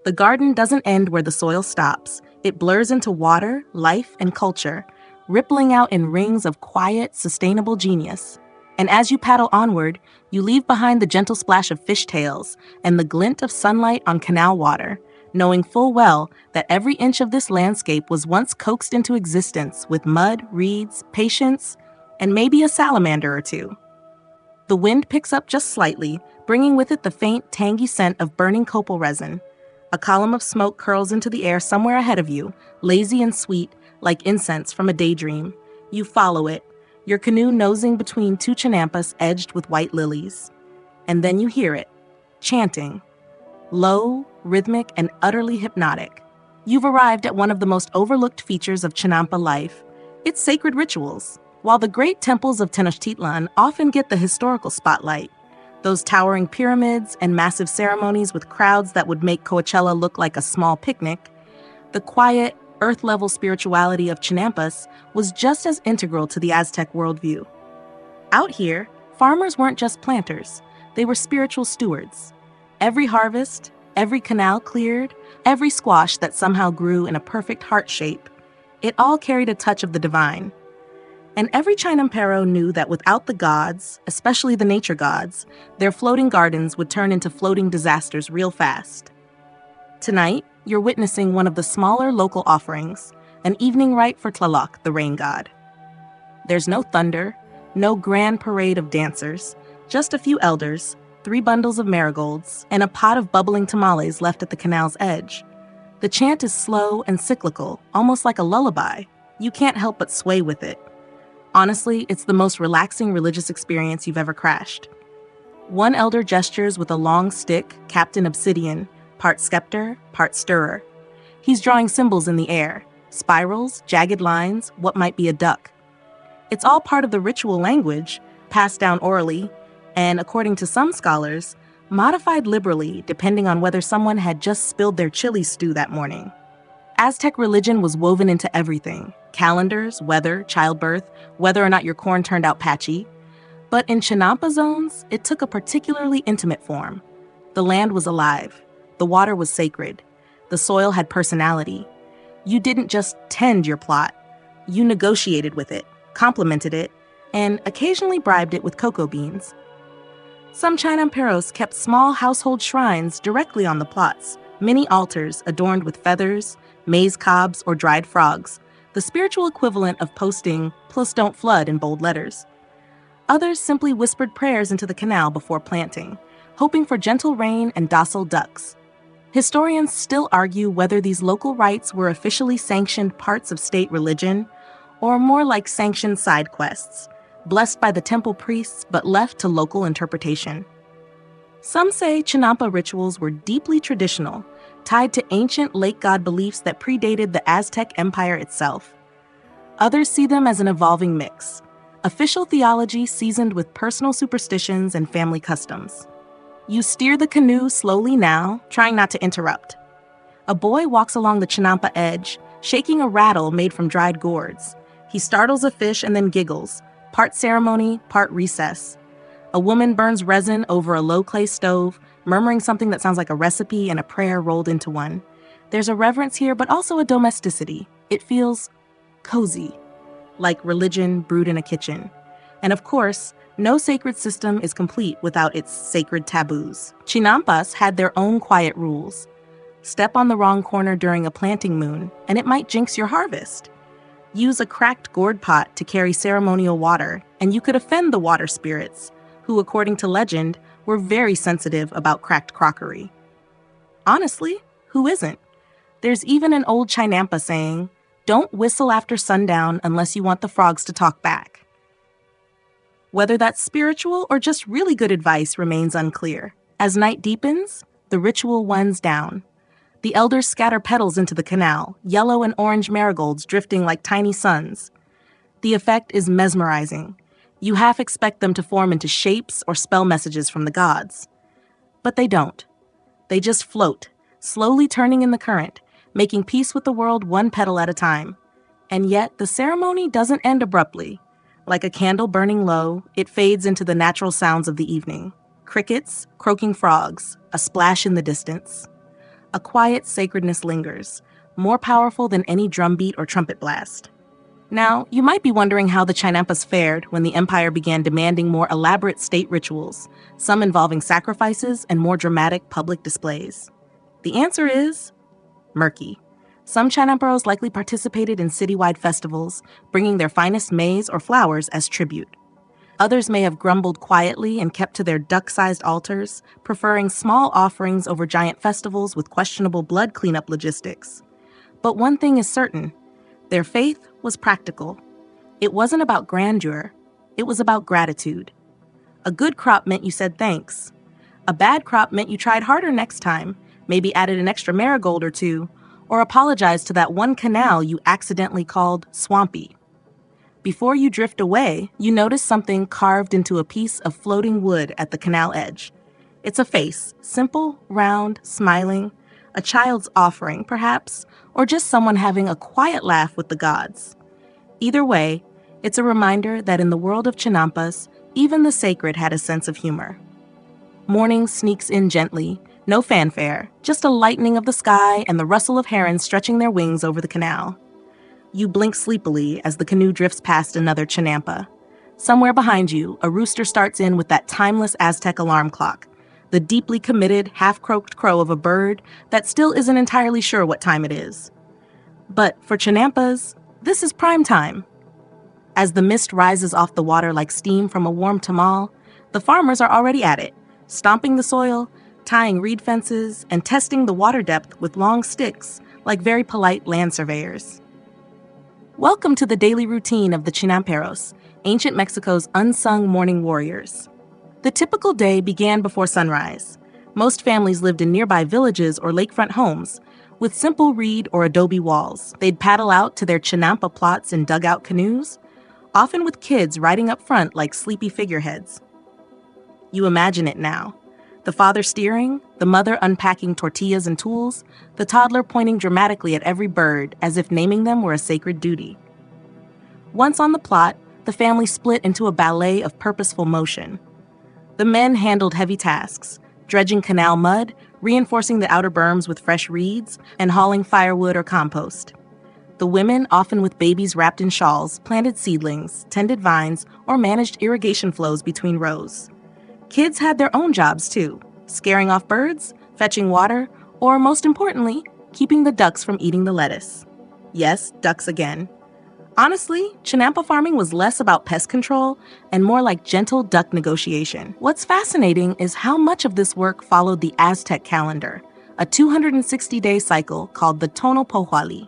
The garden doesn't end where the soil stops. It blurs into water, life, and culture, rippling out in rings of quiet, sustainable genius. And as you paddle onward, you leave behind the gentle splash of fishtails and the glint of sunlight on canal water, knowing full well that every inch of this landscape was once coaxed into existence with mud, reeds, patience, and maybe a salamander or two. The wind picks up just slightly, bringing with it the faint, tangy scent of burning copal resin. A column of smoke curls into the air somewhere ahead of you, lazy and sweet, like incense from a daydream. You follow it, your canoe nosing between 2 Chinampas edged with white lilies. And then you hear it, chanting. Low, rhythmic, and utterly hypnotic. You've arrived at one of the most overlooked features of Chinampa life, its sacred rituals. While the great temples of Tenochtitlan often get the historical spotlight, those towering pyramids and massive ceremonies with crowds that would make Coachella look like a small picnic, the quiet, earth-level spirituality of Chinampas was just as integral to the Aztec worldview. Out here, farmers weren't just planters, they were spiritual stewards. Every harvest, every canal cleared, every squash that somehow grew in a perfect heart shape, it all carried a touch of the divine. And every Chinampero knew that without the gods, especially the nature gods, their floating gardens would turn into floating disasters real fast. Tonight, you're witnessing one of the smaller local offerings, an evening rite for Tlaloc, the rain god. There's no thunder, no grand parade of dancers, just a few elders, 3 bundles of marigolds, and a pot of bubbling tamales left at the canal's edge. The chant is slow and cyclical, almost like a lullaby. You can't help but sway with it. Honestly, it's the most relaxing religious experience you've ever crashed. One elder gestures with a long stick, capped in obsidian, part scepter, part stirrer. He's drawing symbols in the air, spirals, jagged lines, what might be a duck. It's all part of the ritual language, passed down orally, and according to some scholars, modified liberally depending on whether someone had just spilled their chili stew that morning. Aztec religion was woven into everything: calendars, weather, childbirth, whether or not your corn turned out patchy. But in Chinampa zones, it took a particularly intimate form. The land was alive. The water was sacred. The soil had personality. You didn't just tend your plot. You negotiated with it, complimented it, and occasionally bribed it with cocoa beans. Some Chinamperos kept small household shrines directly on the plots, mini altars adorned with feathers, maize cobs, or dried frogs, the spiritual equivalent of posting "plus don't flood" in bold letters. Others simply whispered prayers into the canal before planting, hoping for gentle rain and docile ducks. Historians still argue whether these local rites were officially sanctioned parts of state religion, or more like sanctioned side quests, blessed by the temple priests but left to local interpretation. Some say Chinampa rituals were deeply traditional, tied to ancient lake god beliefs that predated the Aztec Empire itself. Others see them as an evolving mix, official theology seasoned with personal superstitions and family customs. You steer the canoe slowly now, trying not to interrupt. A boy walks along the chinampa edge, shaking a rattle made from dried gourds. He startles a fish and then giggles, part ceremony, part recess. A woman burns resin over a low clay stove, murmuring something that sounds like a recipe and a prayer rolled into one. There's a reverence here, but also a domesticity. It feels cozy, like religion brewed in a kitchen. And of course, no sacred system is complete without its sacred taboos. Chinampas had their own quiet rules. Step on the wrong corner during a planting moon, and it might jinx your harvest. Use a cracked gourd pot to carry ceremonial water, and you could offend the water spirits, who, according to legend, were very sensitive about cracked crockery. Honestly, who isn't? There's even an old Chinampa saying, "Don't whistle after sundown unless you want the frogs to talk back." Whether that's spiritual or just really good advice remains unclear. As night deepens, the ritual winds down. The elders scatter petals into the canal, yellow and orange marigolds drifting like tiny suns. The effect is mesmerizing. You half expect them to form into shapes or spell messages from the gods. But they don't. They just float, slowly turning in the current, making peace with the world one petal at a time. And yet, the ceremony doesn't end abruptly. Like a candle burning low, it fades into the natural sounds of the evening. Crickets, croaking frogs, a splash in the distance. A quiet sacredness lingers, more powerful than any drumbeat or trumpet blast. Now, you might be wondering how the Chinampas fared when the empire began demanding more elaborate state rituals, some involving sacrifices and more dramatic public displays. The answer is murky. Some Chinamperos likely participated in citywide festivals, bringing their finest maize or flowers as tribute. Others may have grumbled quietly and kept to their duck-sized altars, preferring small offerings over giant festivals with questionable blood cleanup logistics. But one thing is certain, their faith was practical. It wasn't about grandeur, it was about gratitude. A good crop meant you said thanks. A bad crop meant you tried harder next time, maybe added an extra marigold or two, or apologized to that one canal you accidentally called swampy. Before you drift away, you notice something carved into a piece of floating wood at the canal edge. It's a face, simple, round, smiling, a child's offering, perhaps, or just someone having a quiet laugh with the gods. Either way, it's a reminder that in the world of Chinampas, even the sacred had a sense of humor. Morning sneaks in gently, no fanfare, just a lightening of the sky and the rustle of herons stretching their wings over the canal. You blink sleepily as the canoe drifts past another Chinampa. Somewhere behind you, a rooster starts in with that timeless Aztec alarm clock, the deeply committed, half-croaked crow of a bird that still isn't entirely sure what time it is. But for Chinampas, this is prime time. As the mist rises off the water like steam from a warm tamal, the farmers are already at it, stomping the soil, tying reed fences, and testing the water depth with long sticks like very polite land surveyors. Welcome to the daily routine of the Chinamperos, ancient Mexico's unsung morning warriors. The typical day began before sunrise. Most families lived in nearby villages or lakefront homes, with simple reed or adobe walls. They'd paddle out to their Chinampa plots in dugout canoes, often with kids riding up front like sleepy figureheads. You imagine it now. The father steering, the mother unpacking tortillas and tools, the toddler pointing dramatically at every bird as if naming them were a sacred duty. Once on the plot, the family split into a ballet of purposeful motion. The men handled heavy tasks, dredging canal mud, reinforcing the outer berms with fresh reeds, and hauling firewood or compost. The women, often with babies wrapped in shawls, planted seedlings, tended vines, or managed irrigation flows between rows. Kids had their own jobs too, scaring off birds, fetching water, or most importantly, keeping the ducks from eating the lettuce. Yes, ducks again. Honestly, Chinampa farming was less about pest control and more like gentle duck negotiation. What's fascinating is how much of this work followed the Aztec calendar, a 260-day cycle called the Tonopouhuali.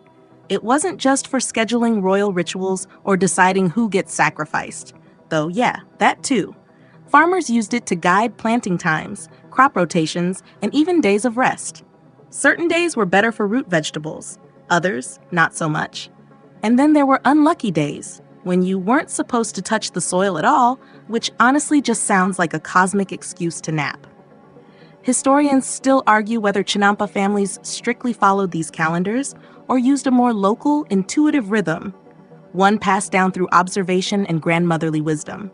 It wasn't just for scheduling royal rituals or deciding who gets sacrificed, though yeah, that too. Farmers used it to guide planting times, crop rotations, and even days of rest. Certain days were better for root vegetables, others not so much. And then there were unlucky days, when you weren't supposed to touch the soil at all, which honestly just sounds like a cosmic excuse to nap. Historians still argue whether Chinampa families strictly followed these calendars or used a more local, intuitive rhythm, one passed down through observation and grandmotherly wisdom.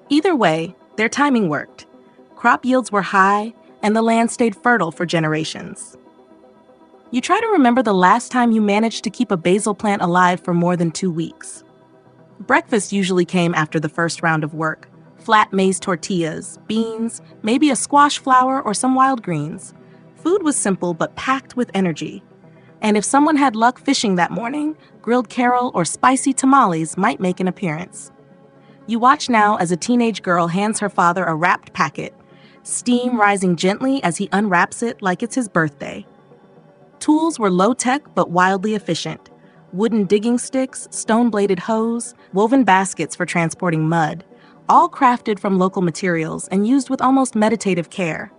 Either way, their timing worked. Crop yields were high, and the land stayed fertile for generations. You try to remember the last time you managed to keep a basil plant alive for more than 2 weeks. Breakfast usually came after the first round of work. Flat maize tortillas, beans, maybe a squash flower or some wild greens. Food was simple but packed with energy. And if someone had luck fishing that morning, grilled carol or spicy tamales might make an appearance. You watch now as a teenage girl hands her father a wrapped packet, steam rising gently as he unwraps it like it's his birthday. Tools were low-tech but wildly efficient. Wooden digging sticks, stone-bladed hoes, woven baskets for transporting mud, all crafted from local materials and used with almost meditative care.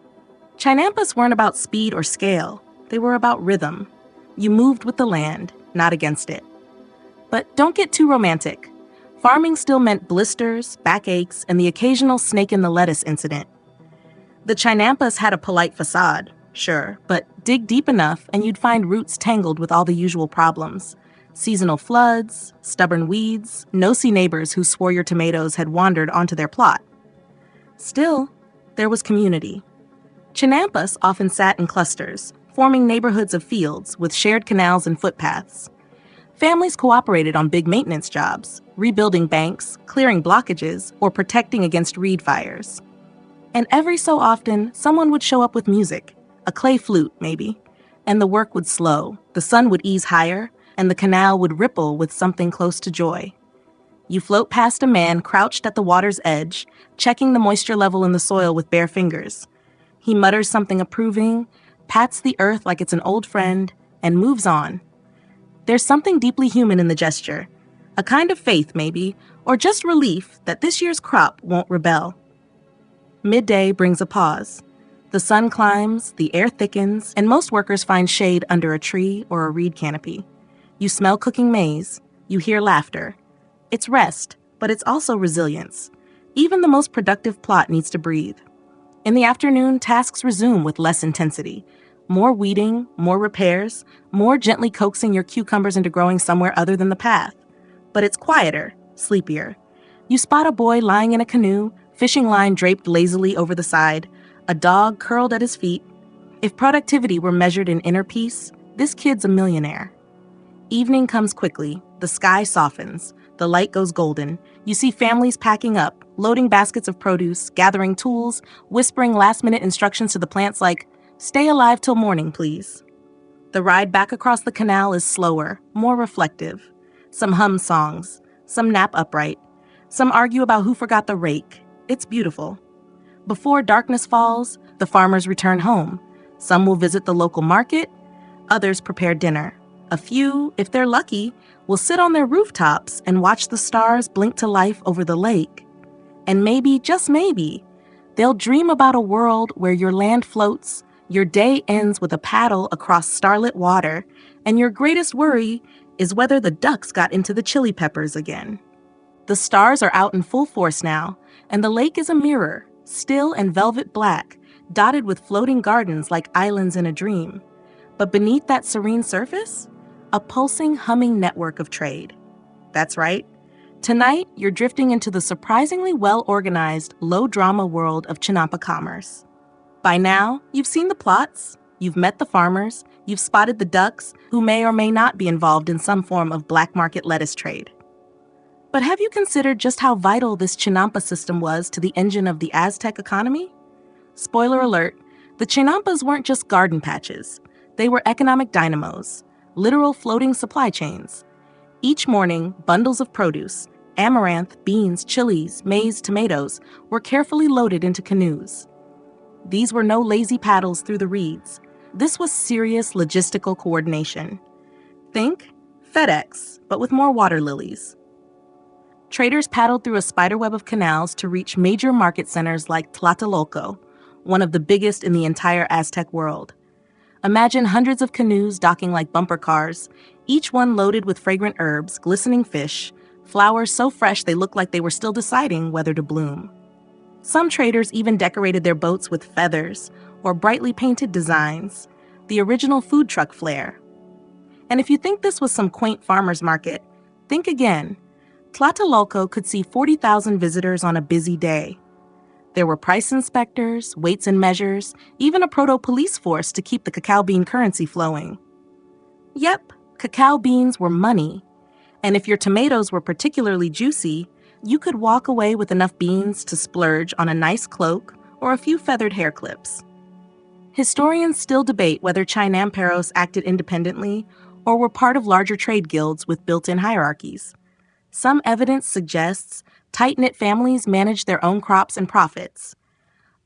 Chinampas weren't about speed or scale, they were about rhythm. You moved with the land, not against it. But don't get too romantic. Farming still meant blisters, backaches, and the occasional snake-in-the-lettuce incident. The Chinampas had a polite facade, sure, but dig deep enough and you'd find roots tangled with all the usual problems. Seasonal floods, stubborn weeds, nosy neighbors who swore your tomatoes had wandered onto their plot. Still, there was community. Chinampas often sat in clusters, forming neighborhoods of fields with shared canals and footpaths. Families cooperated on big maintenance jobs, rebuilding banks, clearing blockages, or protecting against reed fires. And every so often, someone would show up with music, a clay flute maybe, and the work would slow, the sun would ease higher, and the canal would ripple with something close to joy. You float past a man crouched at the water's edge, checking the moisture level in the soil with bare fingers. He mutters something approving, pats the earth like it's an old friend, and moves on. There's something deeply human in the gesture, a kind of faith maybe, or just relief that this year's crop won't rebel. Midday brings a pause. The sun climbs, the air thickens, and most workers find shade under a tree or a reed canopy. You smell cooking maize. You hear laughter. It's rest, but it's also resilience. Even the most productive plot needs to breathe. In the afternoon, tasks resume with less intensity. More weeding, more repairs, more gently coaxing your cucumbers into growing somewhere other than the path. But it's quieter, sleepier. You spot a boy lying in a canoe, fishing line draped lazily over the side, a dog curled at his feet. If productivity were measured in inner peace, this kid's a millionaire. Evening comes quickly, the sky softens, the light goes golden. You see families packing up, loading baskets of produce, gathering tools, whispering last-minute instructions to the plants like, "Stay alive till morning, please." The ride back across the canal is slower, more reflective. Some hum songs, some nap upright, some argue about who forgot the rake. It's beautiful. Before darkness falls, the farmers return home. Some will visit the local market, others prepare dinner. A few, if they're lucky, will sit on their rooftops and watch the stars blink to life over the lake. And maybe, just maybe, they'll dream about a world where your land floats, your day ends with a paddle across starlit water, and your greatest worry is whether the ducks got into the chili peppers again. The stars are out in full force now, and the lake is a mirror, still and velvet black, dotted with floating gardens like islands in a dream. But beneath that serene surface, a pulsing, humming network of trade. That's right. Tonight, you're drifting into the surprisingly well-organized, low-drama world of Chinampa commerce. By now, you've seen the plots, you've met the farmers, you've spotted the ducks who may or may not be involved in some form of black market lettuce trade. But have you considered just how vital this Chinampa system was to the engine of the Aztec economy? Spoiler alert, the Chinampas weren't just garden patches. They were economic dynamos, literal floating supply chains. Each morning, bundles of produce, amaranth, beans, chilies, maize, tomatoes, were carefully loaded into canoes. These were no lazy paddles through the reeds. This was serious logistical coordination. Think FedEx, but with more water lilies. Traders paddled through a spiderweb of canals to reach major market centers like Tlatelolco, one of the biggest in the entire Aztec world. Imagine hundreds of canoes docking like bumper cars, each one loaded with fragrant herbs, glistening fish, flowers so fresh they looked like they were still deciding whether to bloom. Some traders even decorated their boats with feathers, or brightly painted designs, the original food truck flair. And if you think this was some quaint farmer's market, think again. Tlatelolco could see 40,000 visitors on a busy day. There were price inspectors, weights and measures, even a proto-police force to keep the cacao bean currency flowing. Yep, cacao beans were money. And if your tomatoes were particularly juicy, you could walk away with enough beans to splurge on a nice cloak or a few feathered hair clips. Historians still debate whether Chinamperos acted independently or were part of larger trade guilds with built-in hierarchies. Some evidence suggests tight-knit families managed their own crops and profits.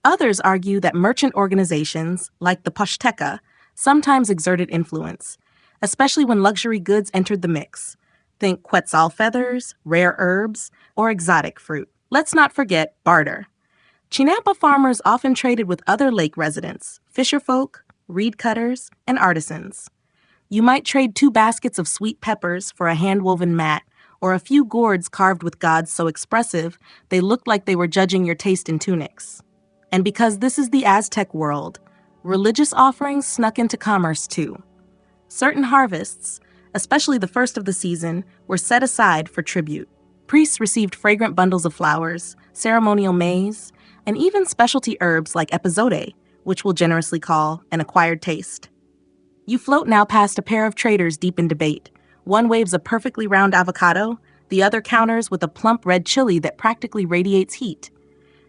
Others argue that merchant organizations, like the Pashteca, sometimes exerted influence, especially when luxury goods entered the mix. Think quetzal feathers, rare herbs, or exotic fruit. Let's not forget barter. Chinampa farmers often traded with other lake residents, fisherfolk, reed cutters, and artisans. You might trade 2 baskets of sweet peppers for a hand-woven mat or a few gourds carved with gods so expressive they looked like they were judging your taste in tunics. And because this is the Aztec world, religious offerings snuck into commerce too. Certain harvests, especially the first of the season, were set aside for tribute. Priests received fragrant bundles of flowers, ceremonial maize, and even specialty herbs like epazote, which we'll generously call an acquired taste. You float now past a pair of traders deep in debate. One waves a perfectly round avocado, the other counters with a plump red chili that practically radiates heat.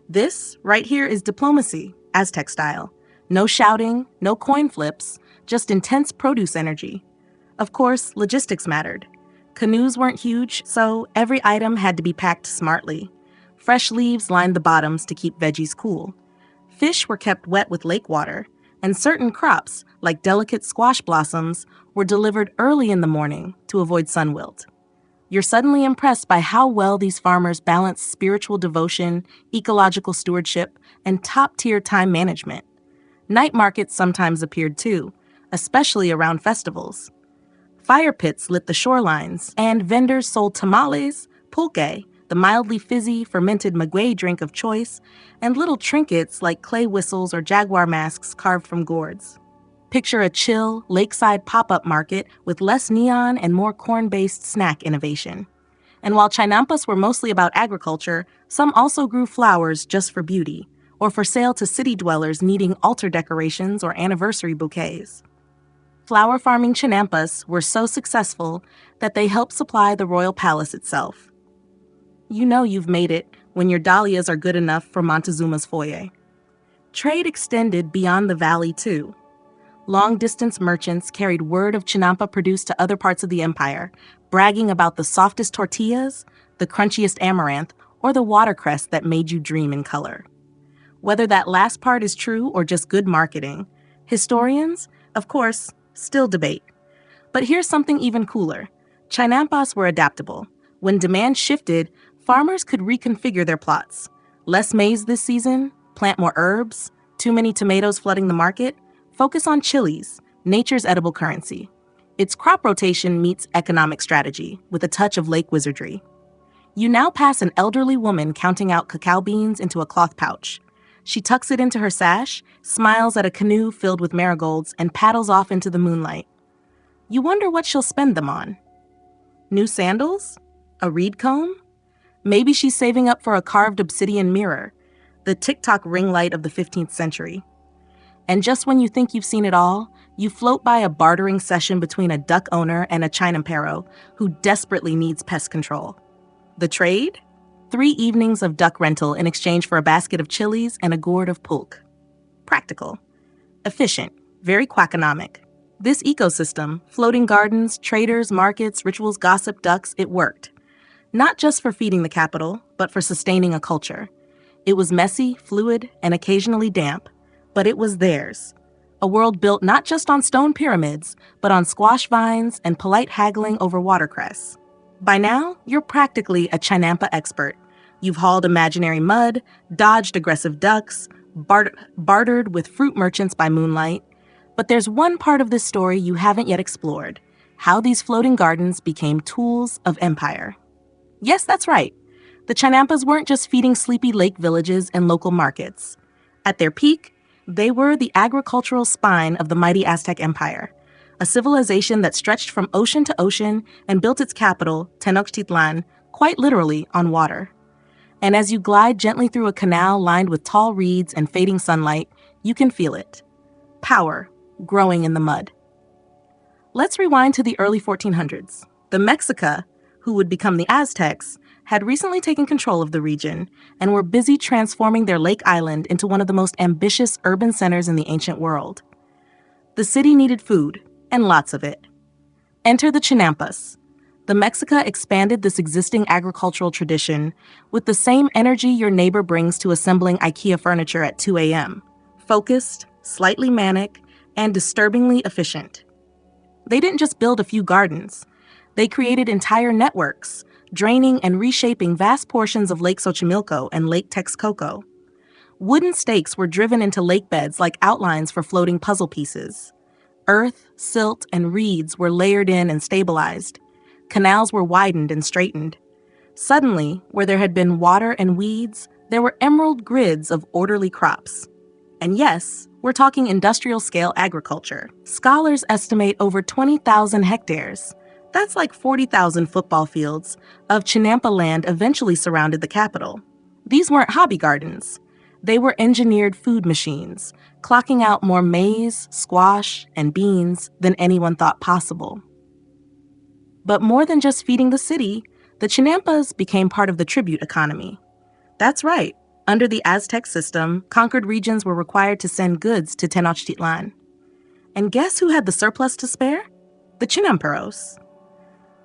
This, right here, is diplomacy, Aztec style. No shouting, no coin flips, just intense produce energy. Of course, logistics mattered. Canoes weren't huge, so every item had to be packed smartly. Fresh leaves lined the bottoms to keep veggies cool. Fish were kept wet with lake water, and certain crops, like delicate squash blossoms, were delivered early in the morning to avoid sun wilt. You're suddenly impressed by how well these farmers balanced spiritual devotion, ecological stewardship, and top-tier time management. Night markets sometimes appeared too, especially around festivals. Fire pits lit the shorelines, and vendors sold tamales, pulque, the mildly fizzy, fermented maguey drink of choice, and little trinkets like clay whistles or jaguar masks carved from gourds. Picture a chill, lakeside pop-up market with less neon and more corn-based snack innovation. And while Chinampas were mostly about agriculture, some also grew flowers just for beauty, or for sale to city dwellers needing altar decorations or anniversary bouquets. Flower farming Chinampas were so successful that they helped supply the royal palace itself. You know you've made it when your dahlias are good enough for Montezuma's foyer. Trade extended beyond the valley, too. Long-distance merchants carried word of Chinampa produced to other parts of the empire, bragging about the softest tortillas, the crunchiest amaranth, or the watercress that made you dream in color. Whether that last part is true or just good marketing, historians, of course, still debate. But here's something even cooler. Chinampas were adaptable. When demand shifted, farmers could reconfigure their plots. Less maize this season, plant more herbs, too many tomatoes flooding the market, focus on chilies, nature's edible currency. It's crop rotation meets economic strategy with a touch of lake wizardry. You now pass an elderly woman counting out cacao beans into a cloth pouch. She tucks it into her sash, smiles at a canoe filled with marigolds, and paddles off into the moonlight. You wonder what she'll spend them on. New sandals? A reed comb? Maybe she's saving up for a carved obsidian mirror, the TikTok ring light of the 15th century. And just when you think you've seen it all, you float by a bartering session between a duck owner and a Chinampero who desperately needs pest control. The trade? 3 evenings of duck rental in exchange for a basket of chilies and a gourd of pulque. Practical. Efficient. Very quackonomic. This ecosystem, floating gardens, traders, markets, rituals, gossip, ducks, it worked. Not just for feeding the capital, but for sustaining a culture. It was messy, fluid, and occasionally damp, but it was theirs. A world built not just on stone pyramids, but on squash vines and polite haggling over watercress. By now, you're practically a Chinampa expert. You've hauled imaginary mud, dodged aggressive ducks, bartered with fruit merchants by moonlight. But there's one part of this story you haven't yet explored: how these floating gardens became tools of empire. Yes, that's right. The Chinampas weren't just feeding sleepy lake villages and local markets. At their peak, They were the agricultural spine of the mighty Aztec Empire, a civilization that stretched from ocean to ocean and built its capital, Tenochtitlan, quite literally on water. And as you glide gently through a canal lined with tall reeds and fading sunlight, you can feel it. Power, growing in the mud. Let's rewind to the early 1400s. The Mexica, who would become the Aztecs, had recently taken control of the region and were busy transforming their lake island into one of the most ambitious urban centers in the ancient world. The city needed food, and lots of it. Enter the Chinampas. The Mexica expanded this existing agricultural tradition with the same energy your neighbor brings to assembling IKEA furniture at 2 a.m. Focused, slightly manic, and disturbingly efficient. They didn't just build a few gardens. They created entire networks, draining and reshaping vast portions of Lake Xochimilco and Lake Texcoco. Wooden stakes were driven into lake beds like outlines for floating puzzle pieces. Earth, silt, and reeds were layered in and stabilized. Canals were widened and straightened. Suddenly, where there had been water and weeds, there were emerald grids of orderly crops. And yes, we're talking industrial-scale agriculture. Scholars estimate over 20,000 hectares. That's like 40,000 football fields of Chinampa land eventually surrounded the capital. These weren't hobby gardens. They were engineered food machines, clocking out more maize, squash, and beans than anyone thought possible. But more than just feeding the city, the Chinampas became part of the tribute economy. That's right. Under the Aztec system, conquered regions were required to send goods to Tenochtitlan. And guess who had the surplus to spare? The Chinamperos.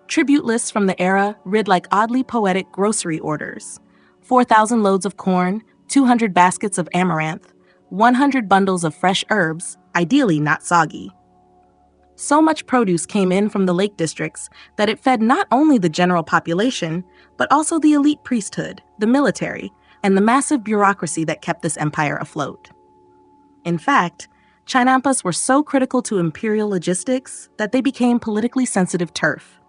Tribute lists from the era read like oddly poetic grocery orders. 4,000 loads of corn, 200 baskets of amaranth, 100 bundles of fresh herbs, ideally not soggy. So much produce came in from the lake districts that it fed not only the general population, but also the elite priesthood, the military, and the massive bureaucracy that kept this empire afloat. In fact, Chinampas were so critical to imperial logistics that they became politically sensitive turf.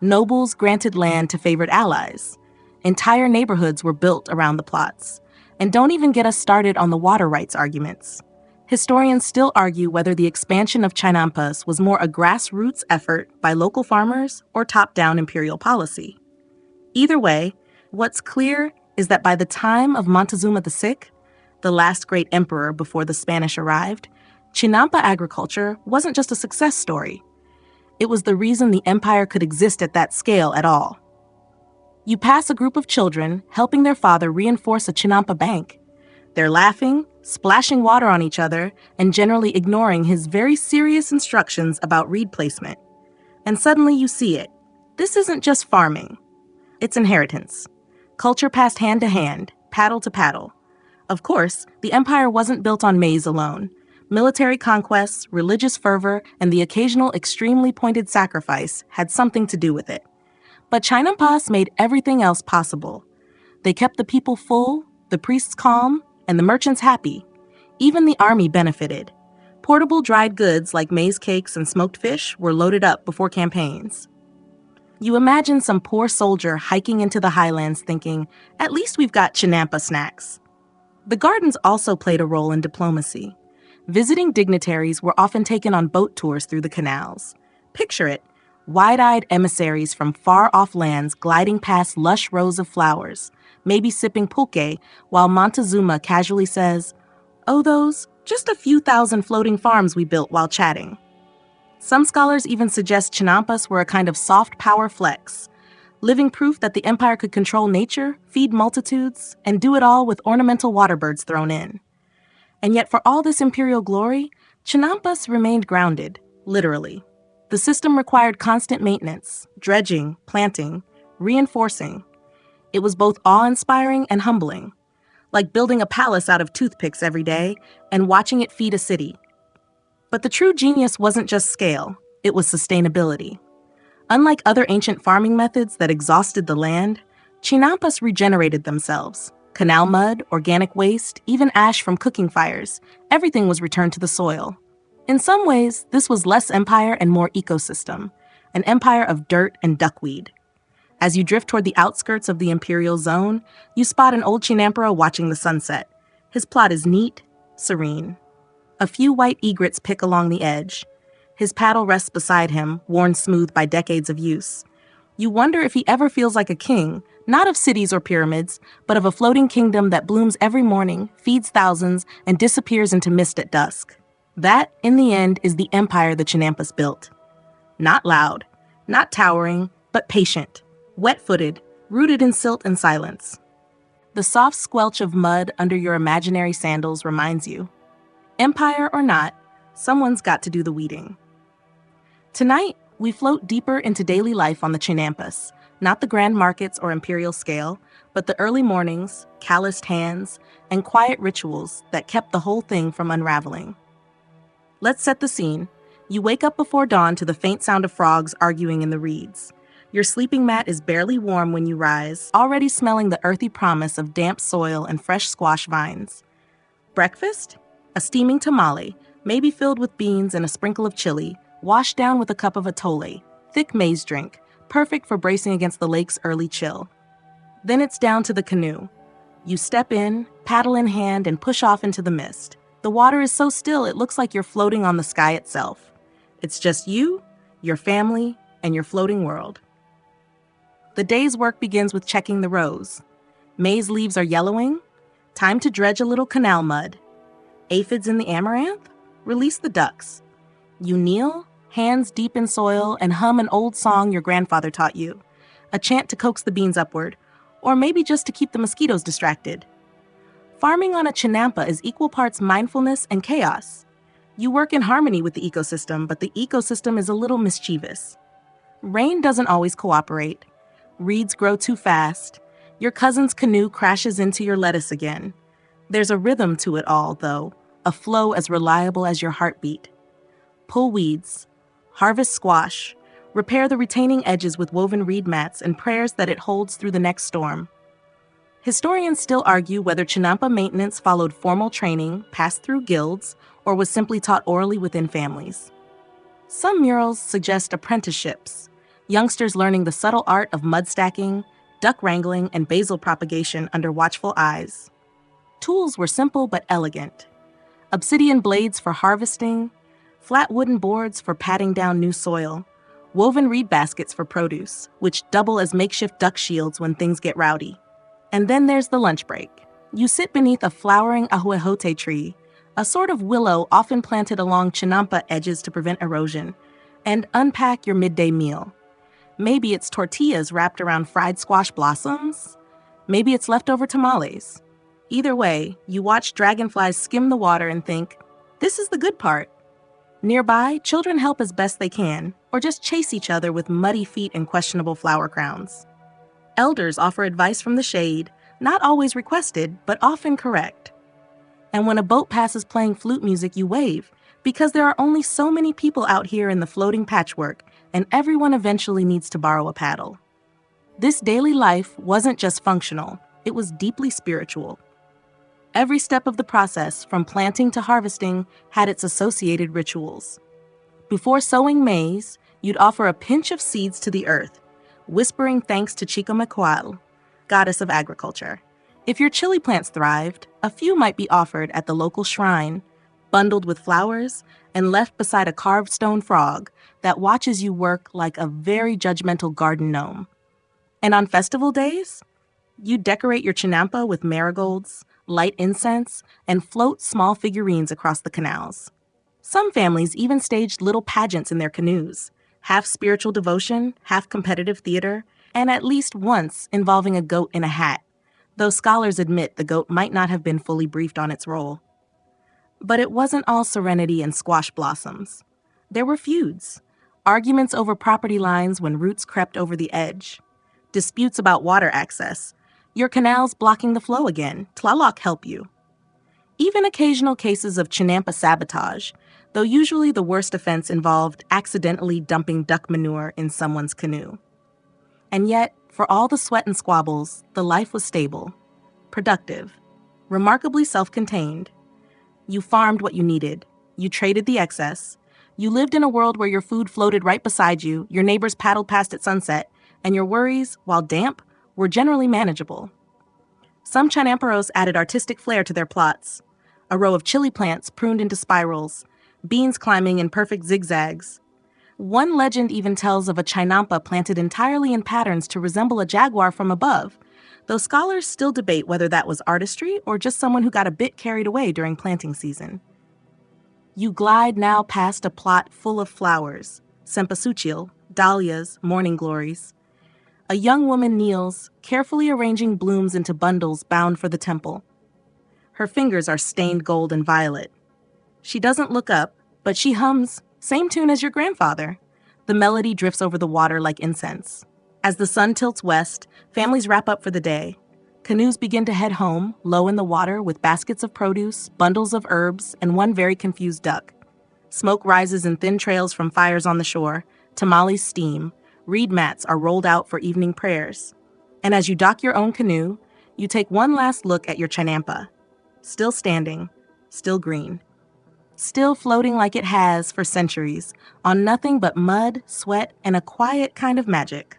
Nobles granted land to favored allies. Entire neighborhoods were built around the plots. And don't even get us started on the water rights arguments. Historians still argue whether the expansion of Chinampas was more a grassroots effort by local farmers or top-down imperial policy. Either way, what's clear is that by the time of Montezuma VI, the last great emperor before the Spanish arrived, Chinampa agriculture wasn't just a success story. It was the reason the empire could exist at that scale at all. You pass a group of children helping their father reinforce a Chinampa bank. They're laughing, splashing water on each other, and generally ignoring his very serious instructions about reed placement. And suddenly you see it. This isn't just farming. It's inheritance. Culture passed hand to hand, paddle to paddle. Of course, the empire wasn't built on maize alone. Military conquests, religious fervor, and the occasional extremely pointed sacrifice had something to do with it. But Chinampas made everything else possible. They kept the people full, the priests calm, and the merchants happy. Even the army benefited. Portable dried goods like maize cakes and smoked fish were loaded up before campaigns. You imagine some poor soldier hiking into the highlands thinking, at least we've got Chinampa snacks. The gardens also played a role in diplomacy. Visiting dignitaries were often taken on boat tours through the canals. Picture it, wide-eyed emissaries from far-off lands gliding past lush rows of flowers, maybe sipping pulque, while Montezuma casually says, "Oh, those, just a few thousand floating farms we built while chatting." Some scholars even suggest Chinampas were a kind of soft power flex, living proof that the empire could control nature, feed multitudes, and do it all with ornamental waterbirds thrown in. And yet for all this imperial glory, Chinampas remained grounded, literally. The system required constant maintenance, dredging, planting, reinforcing. It was both awe-inspiring and humbling, like building a palace out of toothpicks every day and watching it feed a city. But the true genius wasn't just scale, it was sustainability. Unlike other ancient farming methods that exhausted the land, Chinampas regenerated themselves. Canal mud, organic waste, even ash from cooking fires, everything was returned to the soil. In some ways, this was less empire and more ecosystem, an empire of dirt and duckweed. As you drift toward the outskirts of the imperial zone, you spot an old Chinampero watching the sunset. His plot is neat, serene. A few white egrets pick along the edge. His paddle rests beside him, worn smooth by decades of use. You wonder if he ever feels like a king, not of cities or pyramids, but of a floating kingdom that blooms every morning, feeds thousands, and disappears into mist at dusk. That, in the end, is the empire the Chinampas built. Not loud, not towering, but patient, wet-footed, rooted in silt and silence. The soft squelch of mud under your imaginary sandals reminds you, empire or not, someone's got to do the weeding. Tonight, we float deeper into daily life on the Chinampas, not the grand markets or imperial scale, but the early mornings, calloused hands, and quiet rituals that kept the whole thing from unraveling. Let's set the scene. You wake up before dawn to the faint sound of frogs arguing in the reeds. Your sleeping mat is barely warm when you rise, already smelling the earthy promise of damp soil and fresh squash vines. Breakfast? A steaming tamale, maybe filled with beans and a sprinkle of chili, washed down with a cup of atole, thick maize drink, perfect for bracing against the lake's early chill. Then it's down to the canoe. You step in, paddle in hand, and push off into the mist. The water is so still it looks like you're floating on the sky itself. It's just you, your family, and your floating world. The day's work begins with checking the rows. Maize leaves are yellowing. Time to dredge a little canal mud. Aphids in the amaranth? Release the ducks. You kneel, hands deep in soil, and hum an old song your grandfather taught you, a chant to coax the beans upward, or maybe just to keep the mosquitoes distracted. Farming on a Chinampa is equal parts mindfulness and chaos. You work in harmony with the ecosystem, but the ecosystem is a little mischievous. Rain doesn't always cooperate. Reeds grow too fast. Your cousin's canoe crashes into your lettuce again. There's a rhythm to it all, though, a flow as reliable as your heartbeat. Pull weeds, harvest squash, repair the retaining edges with woven reed mats and prayers that it holds through the next storm. Historians still argue whether Chinampa maintenance followed formal training, passed through guilds, or was simply taught orally within families. Some murals suggest apprenticeships, youngsters learning the subtle art of mud stacking, duck wrangling, and basil propagation under watchful eyes. Tools were simple but elegant. Obsidian blades for harvesting, flat wooden boards for patting down new soil, woven reed baskets for produce, which double as makeshift duck shields when things get rowdy. And then there's the lunch break. You sit beneath a flowering ahuejote tree, a sort of willow often planted along Chinampa edges to prevent erosion, and unpack your midday meal. Maybe it's tortillas wrapped around fried squash blossoms. Maybe it's leftover tamales. Either way, you watch dragonflies skim the water and think, this is the good part. Nearby, children help as best they can, or just chase each other with muddy feet and questionable flower crowns. Elders offer advice from the shade, not always requested, but often correct. And when a boat passes playing flute music, you wave, because there are only so many people out here in the floating patchwork, and everyone eventually needs to borrow a paddle. This daily life wasn't just functional, it was deeply spiritual. Every step of the process, from planting to harvesting, had its associated rituals. Before sowing maize, you'd offer a pinch of seeds to the earth, whispering thanks to Chicomecoatl, goddess of agriculture. If your chili plants thrived, a few might be offered at the local shrine, bundled with flowers and left beside a carved stone frog that watches you work like a very judgmental garden gnome. And on festival days, you decorate your Chinampa with marigolds, light incense, and float small figurines across the canals. Some families even staged little pageants in their canoes, half spiritual devotion, half competitive theater, and at least once involving a goat in a hat, though scholars admit the goat might not have been fully briefed on its role. But it wasn't all serenity and squash blossoms. There were feuds, arguments over property lines when roots crept over the edge, disputes about water access, your canals blocking the flow again, Tlaloc help you. Even occasional cases of Chinampa sabotage, though usually the worst offense involved accidentally dumping duck manure in someone's canoe. And yet, for all the sweat and squabbles, the life was stable, productive, remarkably self-contained. You farmed what you needed. You traded the excess. You lived in a world where your food floated right beside you, your neighbors paddled past at sunset, and your worries, while damp, were generally manageable. Some Chinamperos added artistic flair to their plots. a row of chili plants pruned into spirals, beans climbing in perfect zigzags. One legend even tells of a chinampa planted entirely in patterns to resemble a jaguar from above, though scholars still debate whether that was artistry or just someone who got a bit carried away during planting season. You glide now past a plot full of flowers, cempasúchil, dahlias, morning glories. A young woman kneels, carefully arranging blooms into bundles bound for the temple. Her fingers are stained gold and violet. She doesn't look up, but she hums, same tune as your grandfather. The melody drifts over the water like incense. As the sun tilts west, families wrap up for the day. Canoes begin to head home, low in the water with baskets of produce, bundles of herbs, and one very confused duck. Smoke rises in thin trails from fires on the shore, tamales steam, reed mats are rolled out for evening prayers. And as you dock your own canoe, you take one last look at your chinampa. Still standing, still green. Still floating like it has for centuries, on nothing but mud, sweat, and a quiet kind of magic.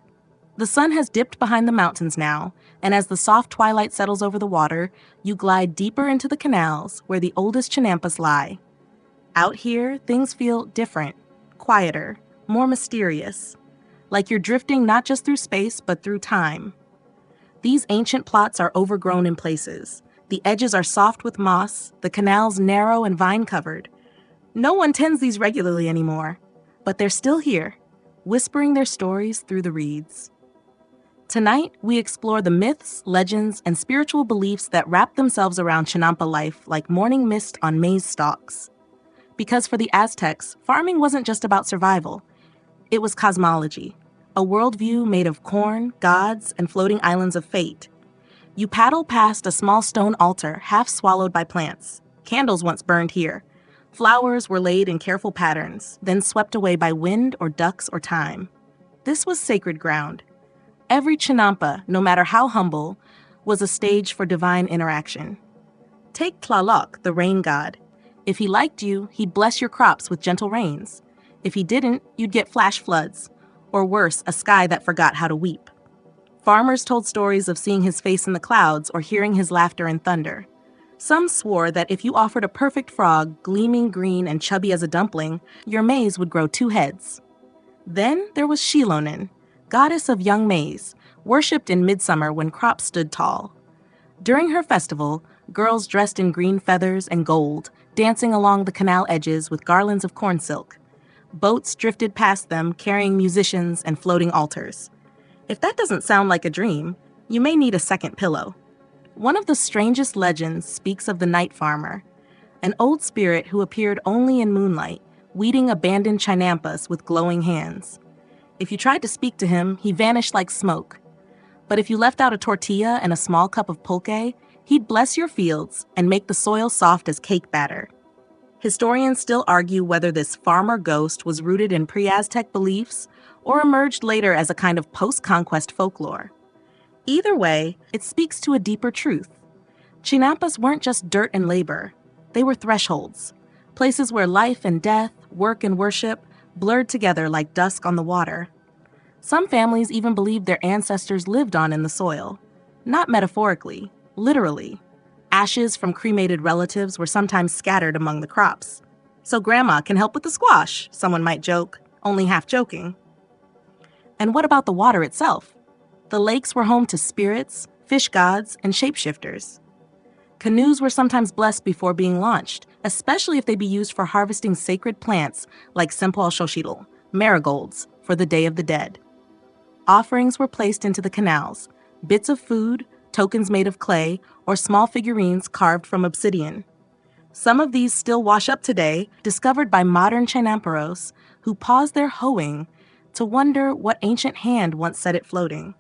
The sun has dipped behind the mountains now, and as the soft twilight settles over the water, you glide deeper into the canals where the oldest chinampas lie. Out here, things feel different, quieter, more mysterious, like you're drifting not just through space, but through time. These ancient plots are overgrown in places. The edges are soft with moss, the canals narrow and vine-covered. No one tends these regularly anymore, but they're still here, whispering their stories through the reeds. Tonight, we explore the myths, legends, and spiritual beliefs that wrap themselves around chinampa life like morning mist on maize stalks. Because for the Aztecs, farming wasn't just about survival. It was cosmology, a worldview made of corn, gods, and floating islands of fate. You paddle past a small stone altar half swallowed by plants. Candles once burned here. Flowers were laid in careful patterns, then swept away by wind or ducks or time. This was sacred ground. Every chinampa, no matter how humble, was a stage for divine interaction. Take Tlaloc, the rain god. If he liked you, he'd bless your crops with gentle rains. If he didn't, you'd get flash floods, or worse, a sky that forgot how to weep. Farmers told stories of seeing his face in the clouds or hearing his laughter in thunder. Some swore that if you offered a perfect frog, gleaming green and chubby as a dumpling, your maize would grow 2 heads. Then there was Xilonen, goddess of young maize, worshipped in midsummer when crops stood tall. During her festival, girls dressed in green feathers and gold, dancing along the canal edges with garlands of corn silk. Boats drifted past them, carrying musicians and floating altars. If that doesn't sound like a dream, you may need a second pillow. One of the strangest legends speaks of the night farmer, an old spirit who appeared only in moonlight, weeding abandoned chinampas with glowing hands. If you tried to speak to him, he vanished like smoke. But if you left out a tortilla and a small cup of pulque, he'd bless your fields and make the soil soft as cake batter. Historians still argue whether this farmer ghost was rooted in pre-Aztec beliefs or emerged later as a kind of post-conquest folklore. Either way, it speaks to a deeper truth. Chinampas weren't just dirt and labor. They were thresholds, places where life and death, work and worship blurred together like dusk on the water. Some families even believed their ancestors lived on in the soil. Not metaphorically, literally. Ashes from cremated relatives were sometimes scattered among the crops. So grandma can help with the squash, someone might joke, only half joking. And what about the water itself? The lakes were home to spirits, fish gods, and shapeshifters. Canoes were sometimes blessed before being launched, especially if they be used for harvesting sacred plants like Xochitl, marigolds, for the Day of the Dead. Offerings were placed into the canals, bits of food, tokens made of clay, or small figurines carved from obsidian. Some of these still wash up today, discovered by modern chinamperos who pause their hoeing to wonder what ancient hand once set it floating.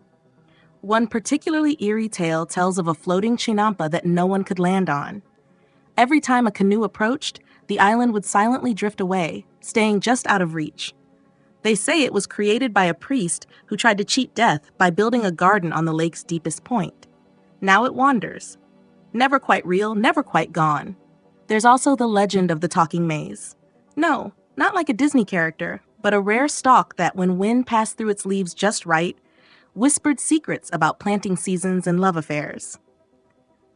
One particularly eerie tale tells of a floating chinampa that no one could land on. Every time a canoe approached, the island would silently drift away, staying just out of reach. They say it was created by a priest who tried to cheat death by building a garden on the lake's deepest point. Now it wanders. Never quite real, never quite gone. There's also the legend of the talking maize. No, not like a Disney character, but a rare stalk that, when wind passed through its leaves just right, whispered secrets about planting seasons and love affairs.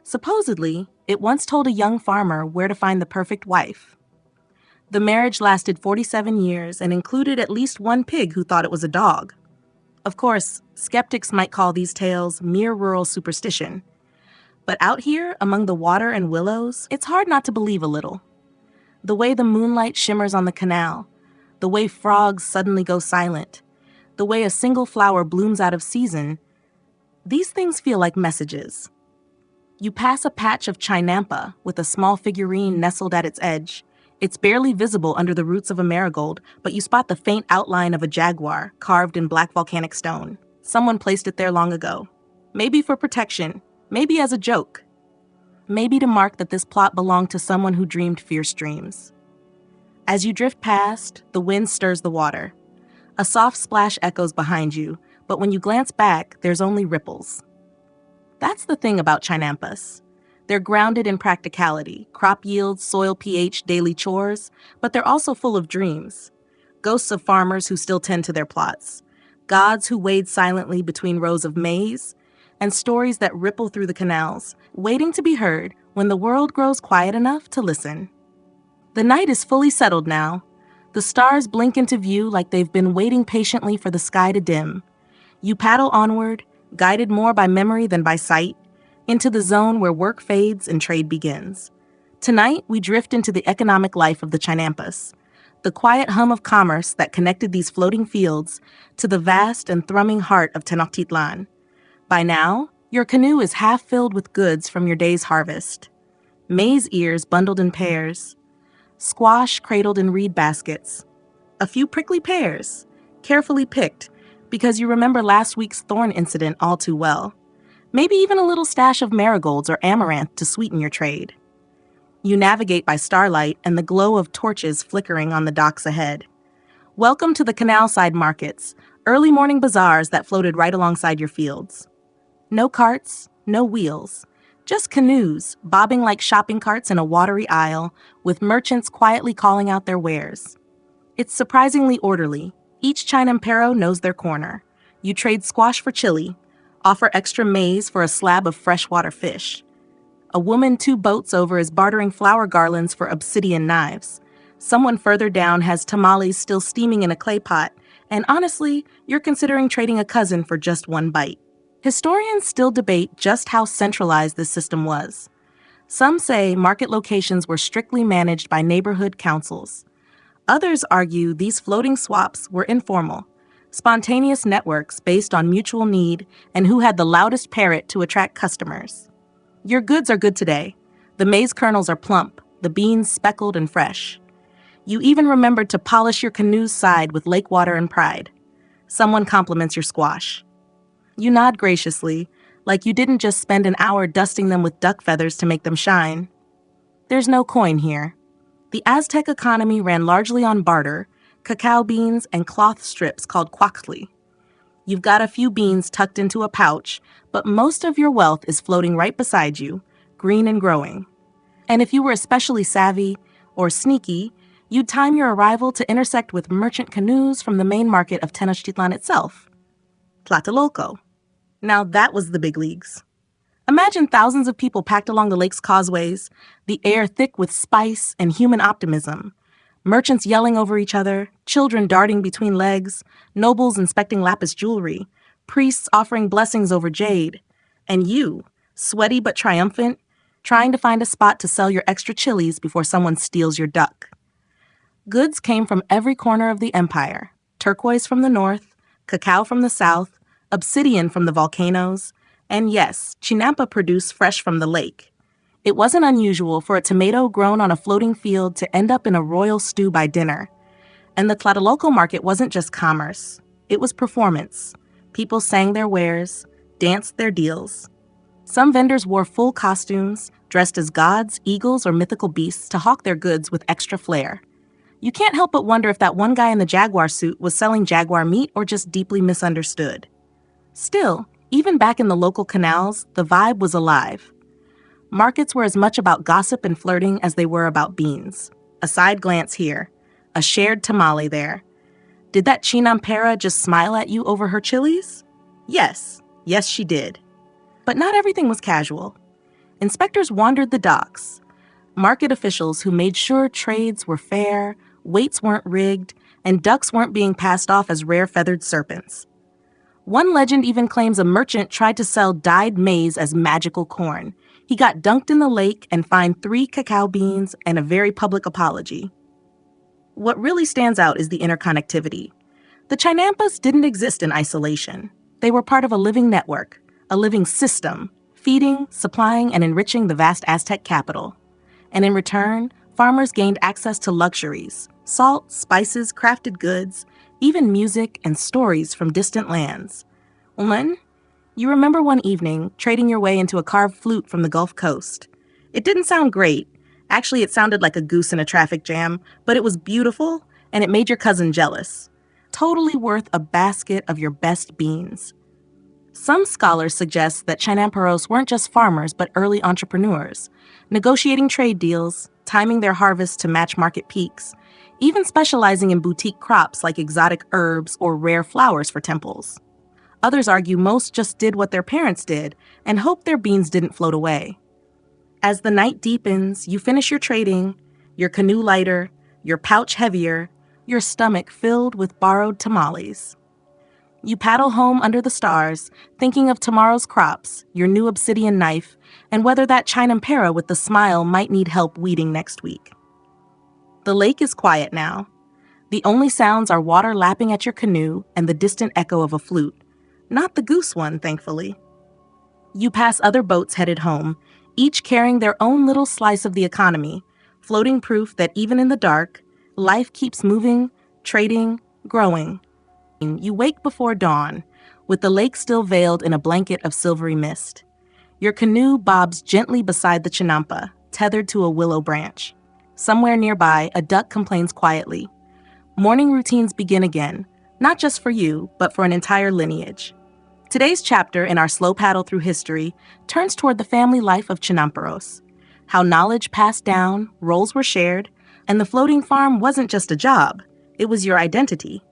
Supposedly, it once told a young farmer where to find the perfect wife. The marriage lasted 47 years and included at least one pig who thought it was a dog. Of course, skeptics might call these tales mere rural superstition. But out here, among the water and willows, it's hard not to believe a little. The way the moonlight shimmers on the canal, the way frogs suddenly go silent, the way a single flower blooms out of season, these things feel like messages. You pass a patch of chinampa with a small figurine nestled at its edge. It's barely visible under the roots of a marigold, but you spot the faint outline of a jaguar carved in black volcanic stone. Someone placed it there long ago. Maybe for protection, maybe as a joke. Maybe to mark that this plot belonged to someone who dreamed fierce dreams. As you drift past, the wind stirs the water. A soft splash echoes behind you, but when you glance back, there's only ripples. That's the thing about chinampas. They're grounded in practicality, crop yields, soil pH, daily chores, but they're also full of dreams. Ghosts of farmers who still tend to their plots, gods who wade silently between rows of maize, and stories that ripple through the canals, waiting to be heard when the world grows quiet enough to listen. The night is fully settled now. The stars blink into view like they've been waiting patiently for the sky to dim. You paddle onward, guided more by memory than by sight, into the zone where work fades and trade begins. Tonight, we drift into the economic life of the Chinampas, the quiet hum of commerce that connected these floating fields to the vast and thrumming heart of Tenochtitlan. By now, your canoe is half filled with goods from your day's harvest. Maize ears bundled in pairs, squash cradled in reed baskets, a few prickly pears, carefully picked because you remember last week's thorn incident all too well. Maybe even a little stash of marigolds or amaranth to sweeten your trade. You navigate by starlight and the glow of torches flickering on the docks ahead. Welcome to the canal-side markets, early morning bazaars that floated right alongside your fields. No carts, no wheels, just canoes bobbing like shopping carts in a watery aisle with merchants quietly calling out their wares. It's surprisingly orderly. Each Chinampero knows their corner. You trade squash for chili, offer extra maize for a slab of freshwater fish. A woman 2 boats over is bartering flower garlands for obsidian knives. Someone further down has tamales still steaming in a clay pot, and honestly, you're considering trading a cousin for just 1 bite. Historians still debate just how centralized this system was. Some say market locations were strictly managed by neighborhood councils. Others argue these floating swaps were informal, spontaneous networks based on mutual need and who had the loudest parrot to attract customers. Your goods are good today. The maize kernels are plump, the beans speckled and fresh. You even remembered to polish your canoe's side with lake water and pride. Someone compliments your squash. You nod graciously, like you didn't just spend an hour dusting them with duck feathers to make them shine. There's no coin here. The Aztec economy ran largely on barter, cacao beans, and cloth strips called cuachtli. You've got a few beans tucked into a pouch, but most of your wealth is floating right beside you, green and growing. And if you were especially savvy or sneaky, you'd time your arrival to intersect with merchant canoes from the main market of Tenochtitlan itself, Tlatelolco. Now that was the big leagues. Imagine thousands of people packed along the lake's causeways, the air thick with spice and human optimism. Merchants yelling over each other, children darting between legs, nobles inspecting lapis jewelry, priests offering blessings over jade, and you, sweaty but triumphant, trying to find a spot to sell your extra chilies before someone steals your duck. Goods came from every corner of the empire, turquoise from the north, cacao from the south, obsidian from the volcanoes, and yes, chinampa produced fresh from the lake. It wasn't unusual for a tomato grown on a floating field to end up in a royal stew by dinner. And the Tlatelolco market wasn't just commerce. It was performance. People sang their wares, danced their deals. Some vendors wore full costumes, dressed as gods, eagles, or mythical beasts to hawk their goods with extra flair. You can't help but wonder if that one guy in the jaguar suit was selling jaguar meat or just deeply misunderstood. Still, even back in the local canals, the vibe was alive. Markets were as much about gossip and flirting as they were about beans. A side glance here, a shared tamale there. Did that chinampera just smile at you over her chilies? Yes, she did. But not everything was casual. inspectors wandered the docks. Market officials who made sure trades were fair, weights weren't rigged, and ducks weren't being passed off as rare feathered serpents. One legend even claims a merchant tried to sell dyed maize as magical corn. He got dunked in the lake and fined 3 cacao beans and a very public apology. What really stands out is the interconnectivity. The Chinampas didn't exist in isolation. They were part of a living network, a living system, feeding, supplying, and enriching the vast Aztec capital. And in return, farmers gained access to luxuries, salt, spices, crafted goods, even music and stories from distant lands. You remember one evening trading your way into a carved flute from the Gulf Coast. It didn't sound great. Actually, it sounded like a goose in a traffic jam, but it was beautiful, and it made your cousin jealous. Totally worth a basket of your best beans. Some scholars suggest that Chinamperos weren't just farmers but early entrepreneurs, negotiating trade deals, timing their harvests to match market peaks, even specializing in boutique crops like exotic herbs or rare flowers for temples. Others argue most just did what their parents did and hoped their beans didn't float away. As the night deepens, you finish your trading, your canoe lighter, your pouch heavier, your stomach filled with borrowed tamales. You paddle home under the stars, thinking of tomorrow's crops, your new obsidian knife, and whether that Chinampera with the smile might need help weeding next week. The lake is quiet now. The only sounds are water lapping at your canoe and the distant echo of a flute. Not the goose one, thankfully. You pass other boats headed home, each carrying their own little slice of the economy, floating proof that even in the dark, life keeps moving, trading, growing. You wake before dawn, with the lake still veiled in a blanket of silvery mist. Your canoe bobs gently beside the Chinampa, tethered to a willow branch. Somewhere nearby, a duck complains quietly. Morning routines begin again, not just for you, but for an entire lineage. Today's chapter in our slow paddle through history turns toward the family life of Chinamperos, how knowledge passed down, roles were shared, and the floating farm wasn't just a job, it was your identity.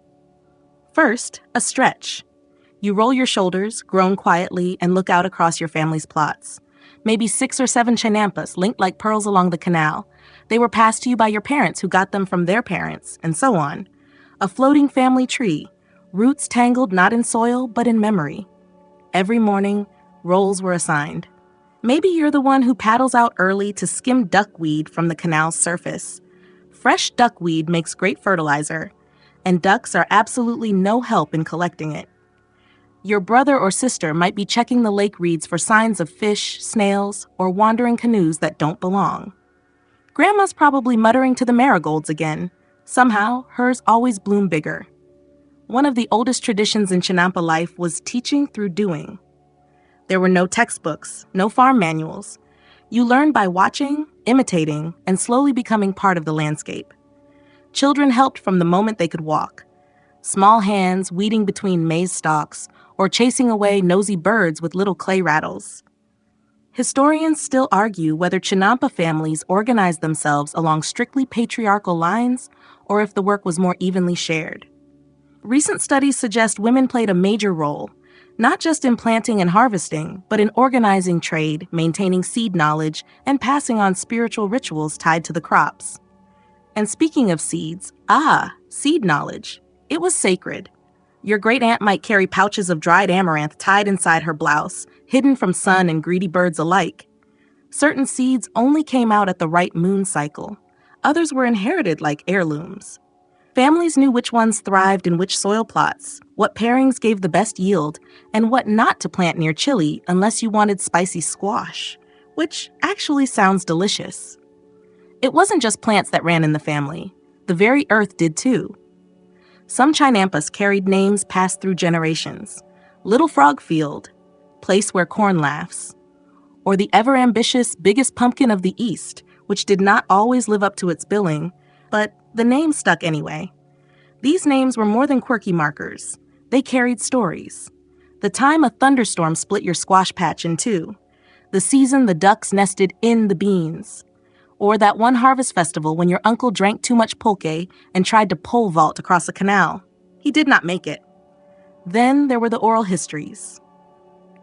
First, a stretch. You roll your shoulders, groan quietly, and look out across your family's plots. Maybe 6 or 7 Chinampas linked like pearls along the canal. They were passed to you by your parents who got them from their parents, and so on. A floating family tree, roots tangled not in soil, but in memory. Every morning, roles were assigned. Maybe you're the one who paddles out early to skim duckweed from the canal's surface. Fresh duckweed makes great fertilizer, and ducks are absolutely no help in collecting it. Your brother or sister might be checking the lake reeds for signs of fish, snails, or wandering canoes that don't belong. Grandma's probably muttering to the marigolds again. Somehow, hers always bloom bigger. One of the oldest traditions in Chinampa life was teaching through doing. There were no textbooks, no farm manuals. You learned by watching, imitating, and slowly becoming part of the landscape. Children helped from the moment they could walk. Small hands weeding between maize stalks or chasing away nosy birds with little clay rattles. Historians still argue whether Chinampa families organized themselves along strictly patriarchal lines or if the work was more evenly shared. Recent studies suggest women played a major role, not just in planting and harvesting, but in organizing trade, maintaining seed knowledge, and passing on spiritual rituals tied to the crops. And speaking of seeds, seed knowledge. It was sacred. Your great-aunt might carry pouches of dried amaranth tied inside her blouse, hidden from sun and greedy birds alike. Certain seeds only came out at the right moon cycle. Others were inherited like heirlooms. Families knew which ones thrived in which soil plots, what pairings gave the best yield, and what not to plant near chili unless you wanted spicy squash, which actually sounds delicious. It wasn't just plants that ran in the family. The very earth did too. Some Chinampas carried names passed through generations. Little Frog Field, place where corn laughs. Or the ever-ambitious biggest pumpkin of the East, which did not always live up to its billing, but the name stuck anyway. These names were more than quirky markers. They carried stories. The time a thunderstorm split your squash patch in two. The season the ducks nested in the beans. Or that one harvest festival when your uncle drank too much pulque and tried to pole vault across a canal. He did not make it. Then there were the oral histories.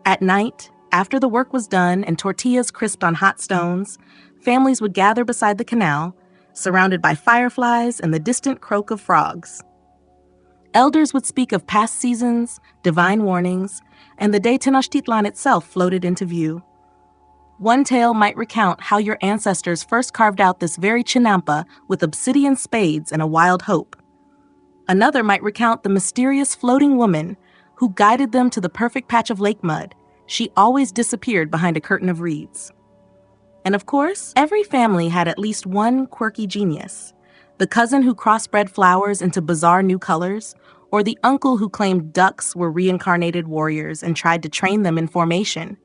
At night, After the work was done and tortillas crisped on hot stones, families would gather beside the canal, surrounded by fireflies and the distant croak of frogs. Elders would speak of past seasons, divine warnings, and the day Tenochtitlan itself floated into view. One tale might recount how your ancestors first carved out this very chinampa with obsidian spades and a wild hope. Another might recount the mysterious floating woman who guided them to the perfect patch of lake mud. She always disappeared behind a curtain of reeds. And of course, every family had at least one quirky genius. The cousin who crossbred flowers into bizarre new colors, or the uncle who claimed ducks were reincarnated warriors and tried to train them in formation.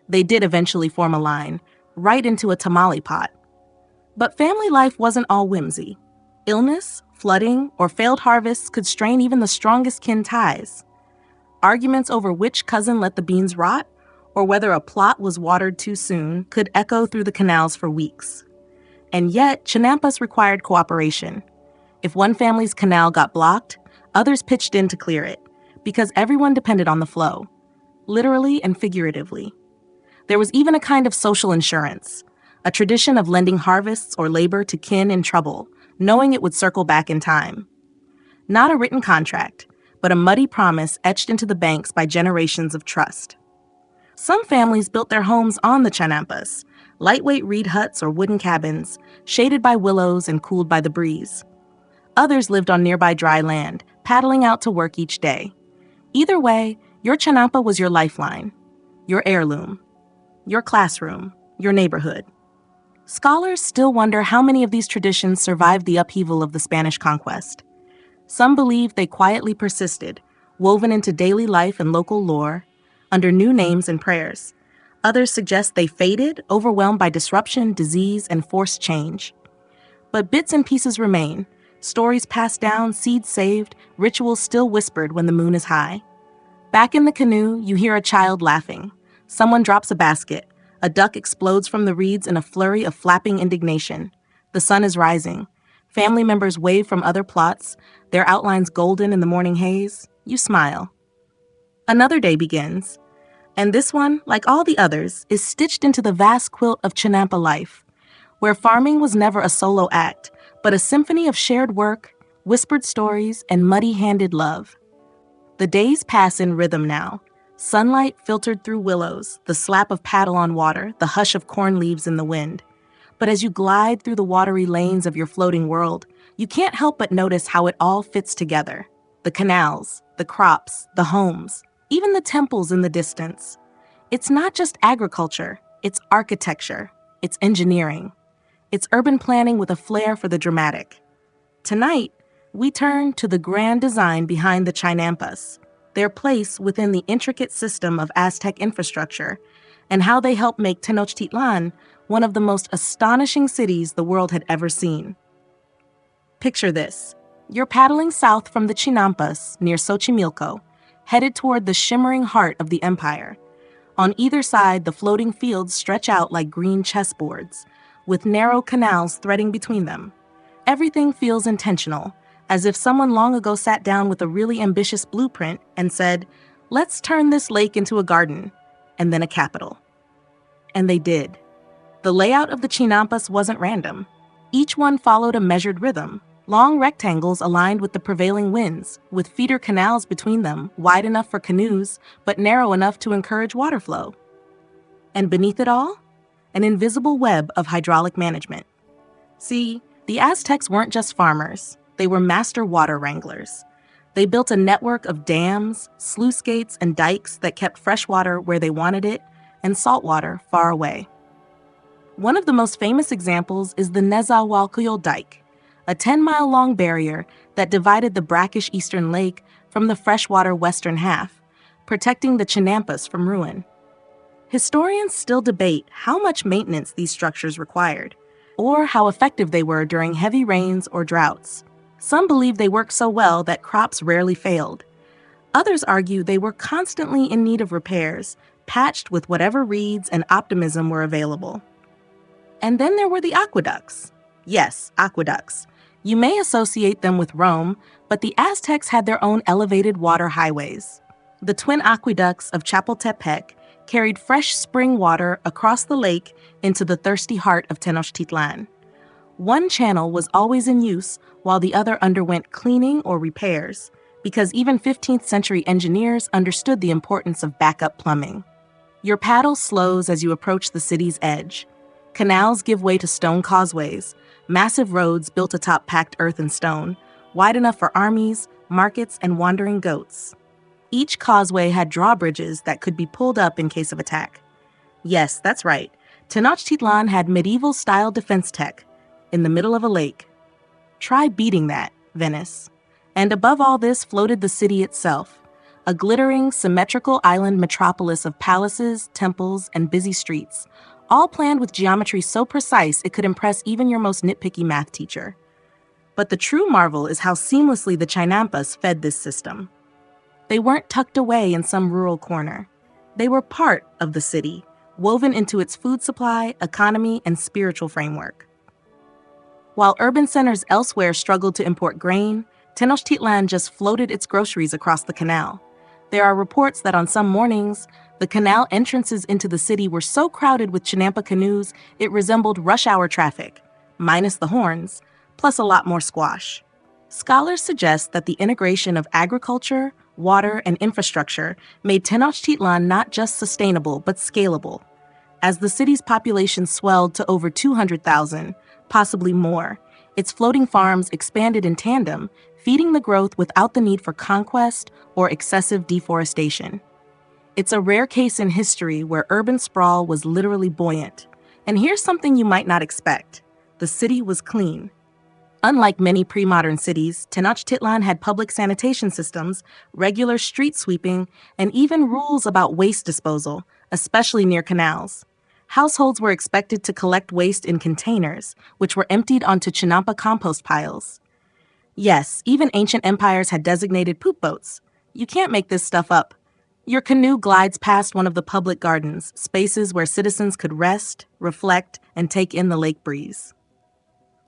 They did eventually form a line, right into a tamale pot. But family life wasn't all whimsy. Illness, flooding, or failed harvests could strain even the strongest kin ties. Arguments over which cousin let the beans rot, or whether a plot was watered too soon, could echo through the canals for weeks. And yet, chinampas required cooperation. If one family's canal got blocked, others pitched in to clear it, because everyone depended on the flow, literally and figuratively. There was even a kind of social insurance, a tradition of lending harvests or labor to kin in trouble, knowing it would circle back in time. Not a written contract, but a muddy promise etched into the banks by generations of trust. Some families built their homes on the chinampas, lightweight reed huts or wooden cabins, shaded by willows and cooled by the breeze. Others lived on nearby dry land, paddling out to work each day. Either way, your chinampa was your lifeline, your heirloom, your classroom, your neighborhood. Scholars still wonder how many of these traditions survived the upheaval of the Spanish conquest. Some believe they quietly persisted, woven into daily life and local lore, under new names and prayers. Others suggest they faded, overwhelmed by disruption, disease, and forced change. But bits and pieces remain, stories passed down, seeds saved, rituals still whispered when the moon is high. Back in the canoe, you hear a child laughing. Someone drops a basket. A duck explodes from the reeds in a flurry of flapping indignation. The sun is rising. Family members wave from other plots, their outlines golden in the morning haze. You smile. Another day begins. And this one, like all the others, is stitched into the vast quilt of Chinampa life, where farming was never a solo act, but a symphony of shared work, whispered stories, and muddy-handed love. The days pass in rhythm now. Sunlight filtered through willows, the slap of paddle on water, the hush of corn leaves in the wind. But as you glide through the watery lanes of your floating world, you can't help but notice how it all fits together. The canals, the crops, the homes, even the temples in the distance. It's not just agriculture, it's architecture, it's engineering. It's urban planning with a flair for the dramatic. Tonight, we turn to the grand design behind the chinampas, their place within the intricate system of Aztec infrastructure, and how they help make Tenochtitlan one of the most astonishing cities the world had ever seen. Picture this. You're paddling south from the Chinampas near Xochimilco, headed toward the shimmering heart of the empire. On either side, the floating fields stretch out like green chessboards, with narrow canals threading between them. Everything feels intentional, as if someone long ago sat down with a really ambitious blueprint and said, "Let's turn this lake into a garden, and then a capital." And they did. The layout of the Chinampas wasn't random. Each one followed a measured rhythm, long rectangles aligned with the prevailing winds, with feeder canals between them, wide enough for canoes, but narrow enough to encourage water flow. And beneath it all, an invisible web of hydraulic management. See, the Aztecs weren't just farmers. They were master water wranglers. They built a network of dams, sluice gates, and dikes that kept fresh water where they wanted it and salt water far away. One of the most famous examples is the Nezahualcóyotl Dike, a 10-mile-long barrier that divided the brackish eastern lake from the freshwater western half, protecting the Chinampas from ruin. Historians still debate how much maintenance these structures required, or how effective they were during heavy rains or droughts. Some believe they worked so well that crops rarely failed. Others argue they were constantly in need of repairs, patched with whatever reeds and optimism were available. And then there were the aqueducts. Yes, aqueducts. You may associate them with Rome, but the Aztecs had their own elevated water highways. The twin aqueducts of Chapultepec, carried fresh spring water across the lake into the thirsty heart of Tenochtitlan. One channel was always in use while the other underwent cleaning or repairs, because even 15th century engineers understood the importance of backup plumbing. Your paddle slows as you approach the city's edge. Canals give way to stone causeways, massive roads built atop packed earth and stone, wide enough for armies, markets, and wandering goats. Each causeway had drawbridges that could be pulled up in case of attack. Yes, that's right. Tenochtitlan had medieval-style defense tech in the middle of a lake. Try beating that, Venice. And above all this floated the city itself, a glittering, symmetrical island metropolis of palaces, temples, and busy streets, all planned with geometry so precise it could impress even your most nitpicky math teacher. But the true marvel is how seamlessly the Chinampas fed this system. They weren't tucked away in some rural corner. They were part of the city, woven into its food supply, economy, and spiritual framework. While urban centers elsewhere struggled to import grain, Tenochtitlan just floated its groceries across the canal. There are reports that on some mornings, the canal entrances into the city were so crowded with Chinampa canoes it resembled rush hour traffic, minus the horns, plus a lot more squash. Scholars suggest that the integration of agriculture, water, and infrastructure made Tenochtitlan not just sustainable but scalable. As the city's population swelled to over 200,000, possibly more, its floating farms expanded in tandem, feeding the growth without the need for conquest or excessive deforestation. It's a rare case in history where urban sprawl was literally buoyant. And here's something you might not expect. The city was clean. Unlike many pre-modern cities, Tenochtitlan had public sanitation systems, regular street sweeping, and even rules about waste disposal, especially near canals. Households were expected to collect waste in containers, which were emptied onto Chinampa compost piles. Yes, even ancient empires had designated poop boats. You can't make this stuff up. Your canoe glides past one of the public gardens, spaces where citizens could rest, reflect, and take in the lake breeze.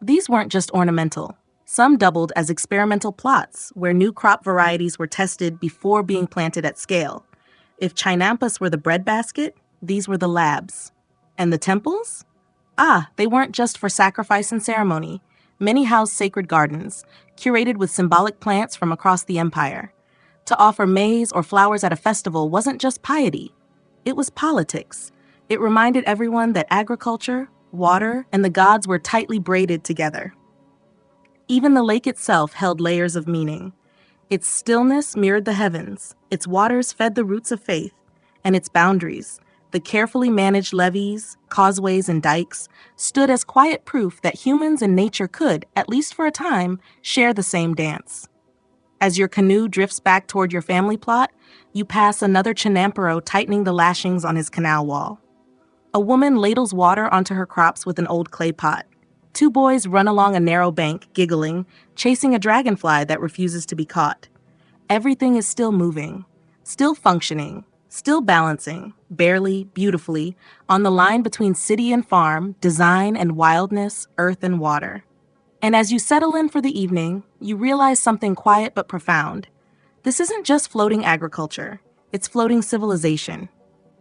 These weren't just ornamental. Some doubled as experimental plots, where new crop varieties were tested before being planted at scale. If Chinampas were the breadbasket, these were the labs. And the temples? They weren't just for sacrifice and ceremony. Many housed sacred gardens, curated with symbolic plants from across the empire. To offer maize or flowers at a festival wasn't just piety. It was politics. It reminded everyone that agriculture, water, and the gods were tightly braided together. Even the lake itself held layers of meaning. Its stillness mirrored the heavens, its waters fed the roots of faith, and its boundaries, the carefully managed levees, causeways, and dikes, stood as quiet proof that humans and nature could, at least for a time, share the same dance. As your canoe drifts back toward your family plot, you pass another Chinamparo tightening the lashings on his canal wall. A woman ladles water onto her crops with an old clay pot. Two boys run along a narrow bank, giggling, chasing a dragonfly that refuses to be caught. Everything is still moving, still functioning, still balancing, barely, beautifully, on the line between city and farm, design and wildness, earth and water. And as you settle in for the evening, you realize something quiet but profound. This isn't just floating agriculture, it's floating civilization.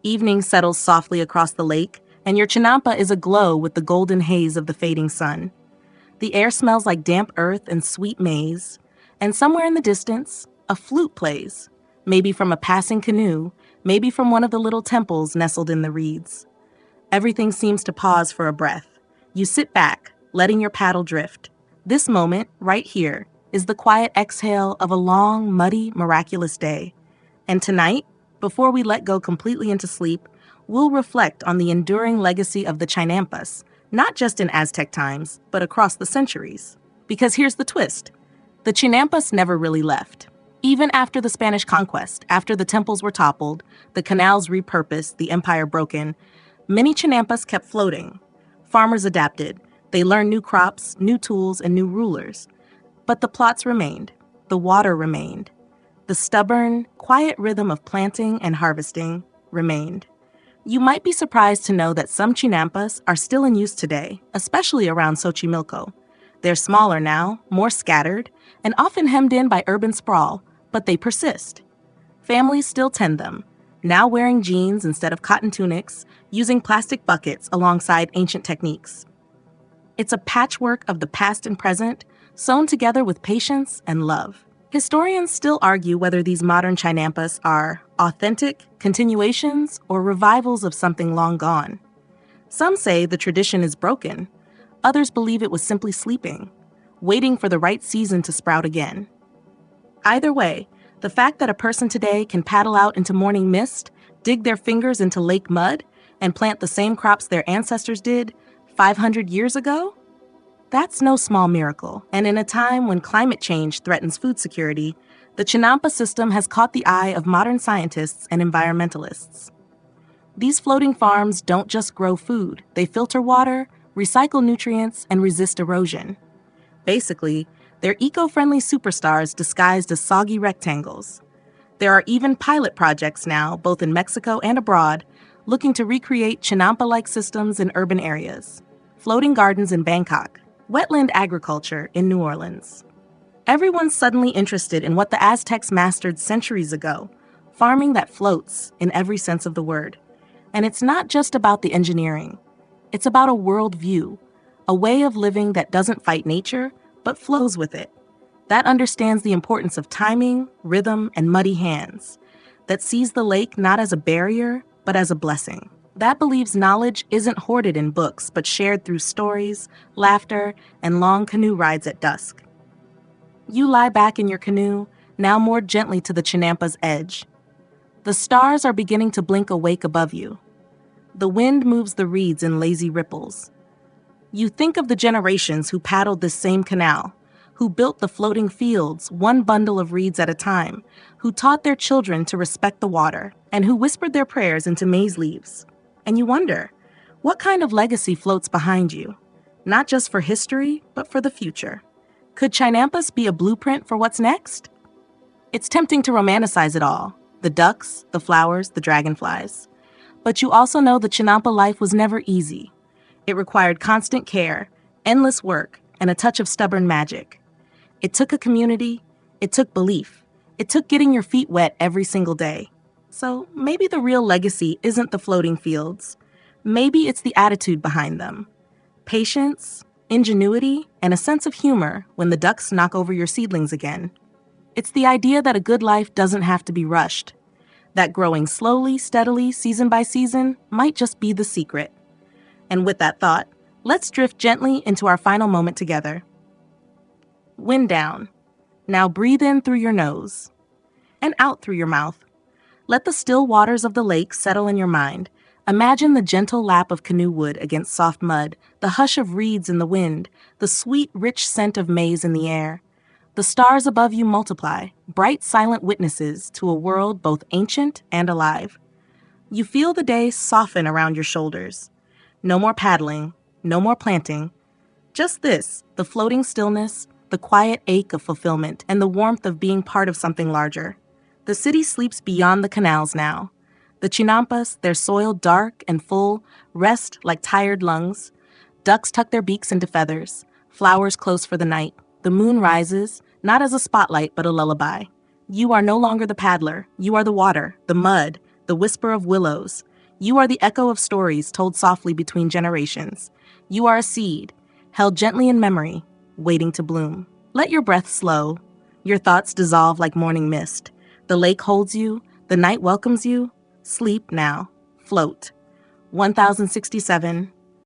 Evening settles softly across the lake, and your Chinampa is aglow with the golden haze of the fading sun. The air smells like damp earth and sweet maize, and somewhere in the distance, a flute plays, maybe from a passing canoe, maybe from one of the little temples nestled in the reeds. Everything seems to pause for a breath. You sit back, letting your paddle drift. This moment, right here, is the quiet exhale of a long, muddy, miraculous day. And tonight, before we let go completely into sleep, we'll reflect on the enduring legacy of the Chinampas, not just in Aztec times, but across the centuries. Because here's the twist. The Chinampas never really left. Even after the Spanish conquest, after the temples were toppled, the canals repurposed, the empire broken, many Chinampas kept floating. Farmers adapted. They learned new crops, new tools, and new rulers. But the plots remained. The water remained. The stubborn, quiet rhythm of planting and harvesting remained. You might be surprised to know that some Chinampas are still in use today, especially around Xochimilco. They're smaller now, more scattered, and often hemmed in by urban sprawl, but they persist. Families still tend them. now wearing jeans instead of cotton tunics, using plastic buckets alongside ancient techniques. It's a patchwork of the past and present, sewn together with patience and love. Historians still argue whether these modern chinampas are authentic continuations or revivals of something long gone. Some say the tradition is broken. Others believe it was simply sleeping, waiting for the right season to sprout again. Either way, the fact that a person today can paddle out into morning mist, dig their fingers into lake mud, and plant the same crops their ancestors did 500 years ago? That's no small miracle. And in a time when climate change threatens food security, the Chinampa system has caught the eye of modern scientists and environmentalists. These floating farms don't just grow food, they filter water, recycle nutrients, and resist erosion. Basically, they're eco-friendly superstars disguised as soggy rectangles. There are even pilot projects now, both in Mexico and abroad, looking to recreate Chinampa-like systems in urban areas. Floating gardens in Bangkok, wetland agriculture in New Orleans. Everyone's suddenly interested in what the Aztecs mastered centuries ago, farming that floats in every sense of the word. And it's not just about the engineering. It's about a worldview, a way of living that doesn't fight nature, but flows with it, that understands the importance of timing, rhythm, and muddy hands, that sees the lake not as a barrier, but as a blessing, that believes knowledge isn't hoarded in books, but shared through stories, laughter, and long canoe rides at dusk. You lie back in your canoe, now moored gently to the Chinampa's edge. The stars are beginning to blink awake above you. The wind moves the reeds in lazy ripples. You think of the generations who paddled this same canal, who built the floating fields one bundle of reeds at a time, who taught their children to respect the water, and who whispered their prayers into maize leaves. And you wonder, what kind of legacy floats behind you? Not just for history, but for the future. Could Chinampas be a blueprint for what's next? It's tempting to romanticize it all, the ducks, the flowers, the dragonflies. But you also know the Chinampa life was never easy. It required constant care, endless work, and a touch of stubborn magic. It took a community, it took belief, it took getting your feet wet every single day. So maybe the real legacy isn't the floating fields. Maybe it's the attitude behind them. Patience, ingenuity, and a sense of humor when the ducks knock over your seedlings again. It's the idea that a good life doesn't have to be rushed, that growing slowly, steadily, season by season might just be the secret. And with that thought, let's drift gently into our final moment together. Wind down. Now breathe in through your nose and out through your mouth. Let the still waters of the lake settle in your mind. Imagine the gentle lap of canoe wood against soft mud, the hush of reeds in the wind, the sweet, rich scent of maize in the air. The stars above you multiply, bright, silent witnesses to a world both ancient and alive. You feel the day soften around your shoulders. No more paddling, no more planting. Just this, the floating stillness, the quiet ache of fulfillment, and the warmth of being part of something larger. The city sleeps beyond the canals now. The Chinampas, their soil dark and full, rest like tired lungs. Ducks tuck their beaks into feathers. Flowers close for the night. The moon rises, not as a spotlight, but a lullaby. You are no longer the paddler. You are the water, the mud, the whisper of willows. You are the echo of stories told softly between generations. You are a seed, held gently in memory, waiting to bloom. Let your breath slow. Your thoughts dissolve like morning mist. The lake holds you. The night welcomes you. Sleep now. Float. 1067.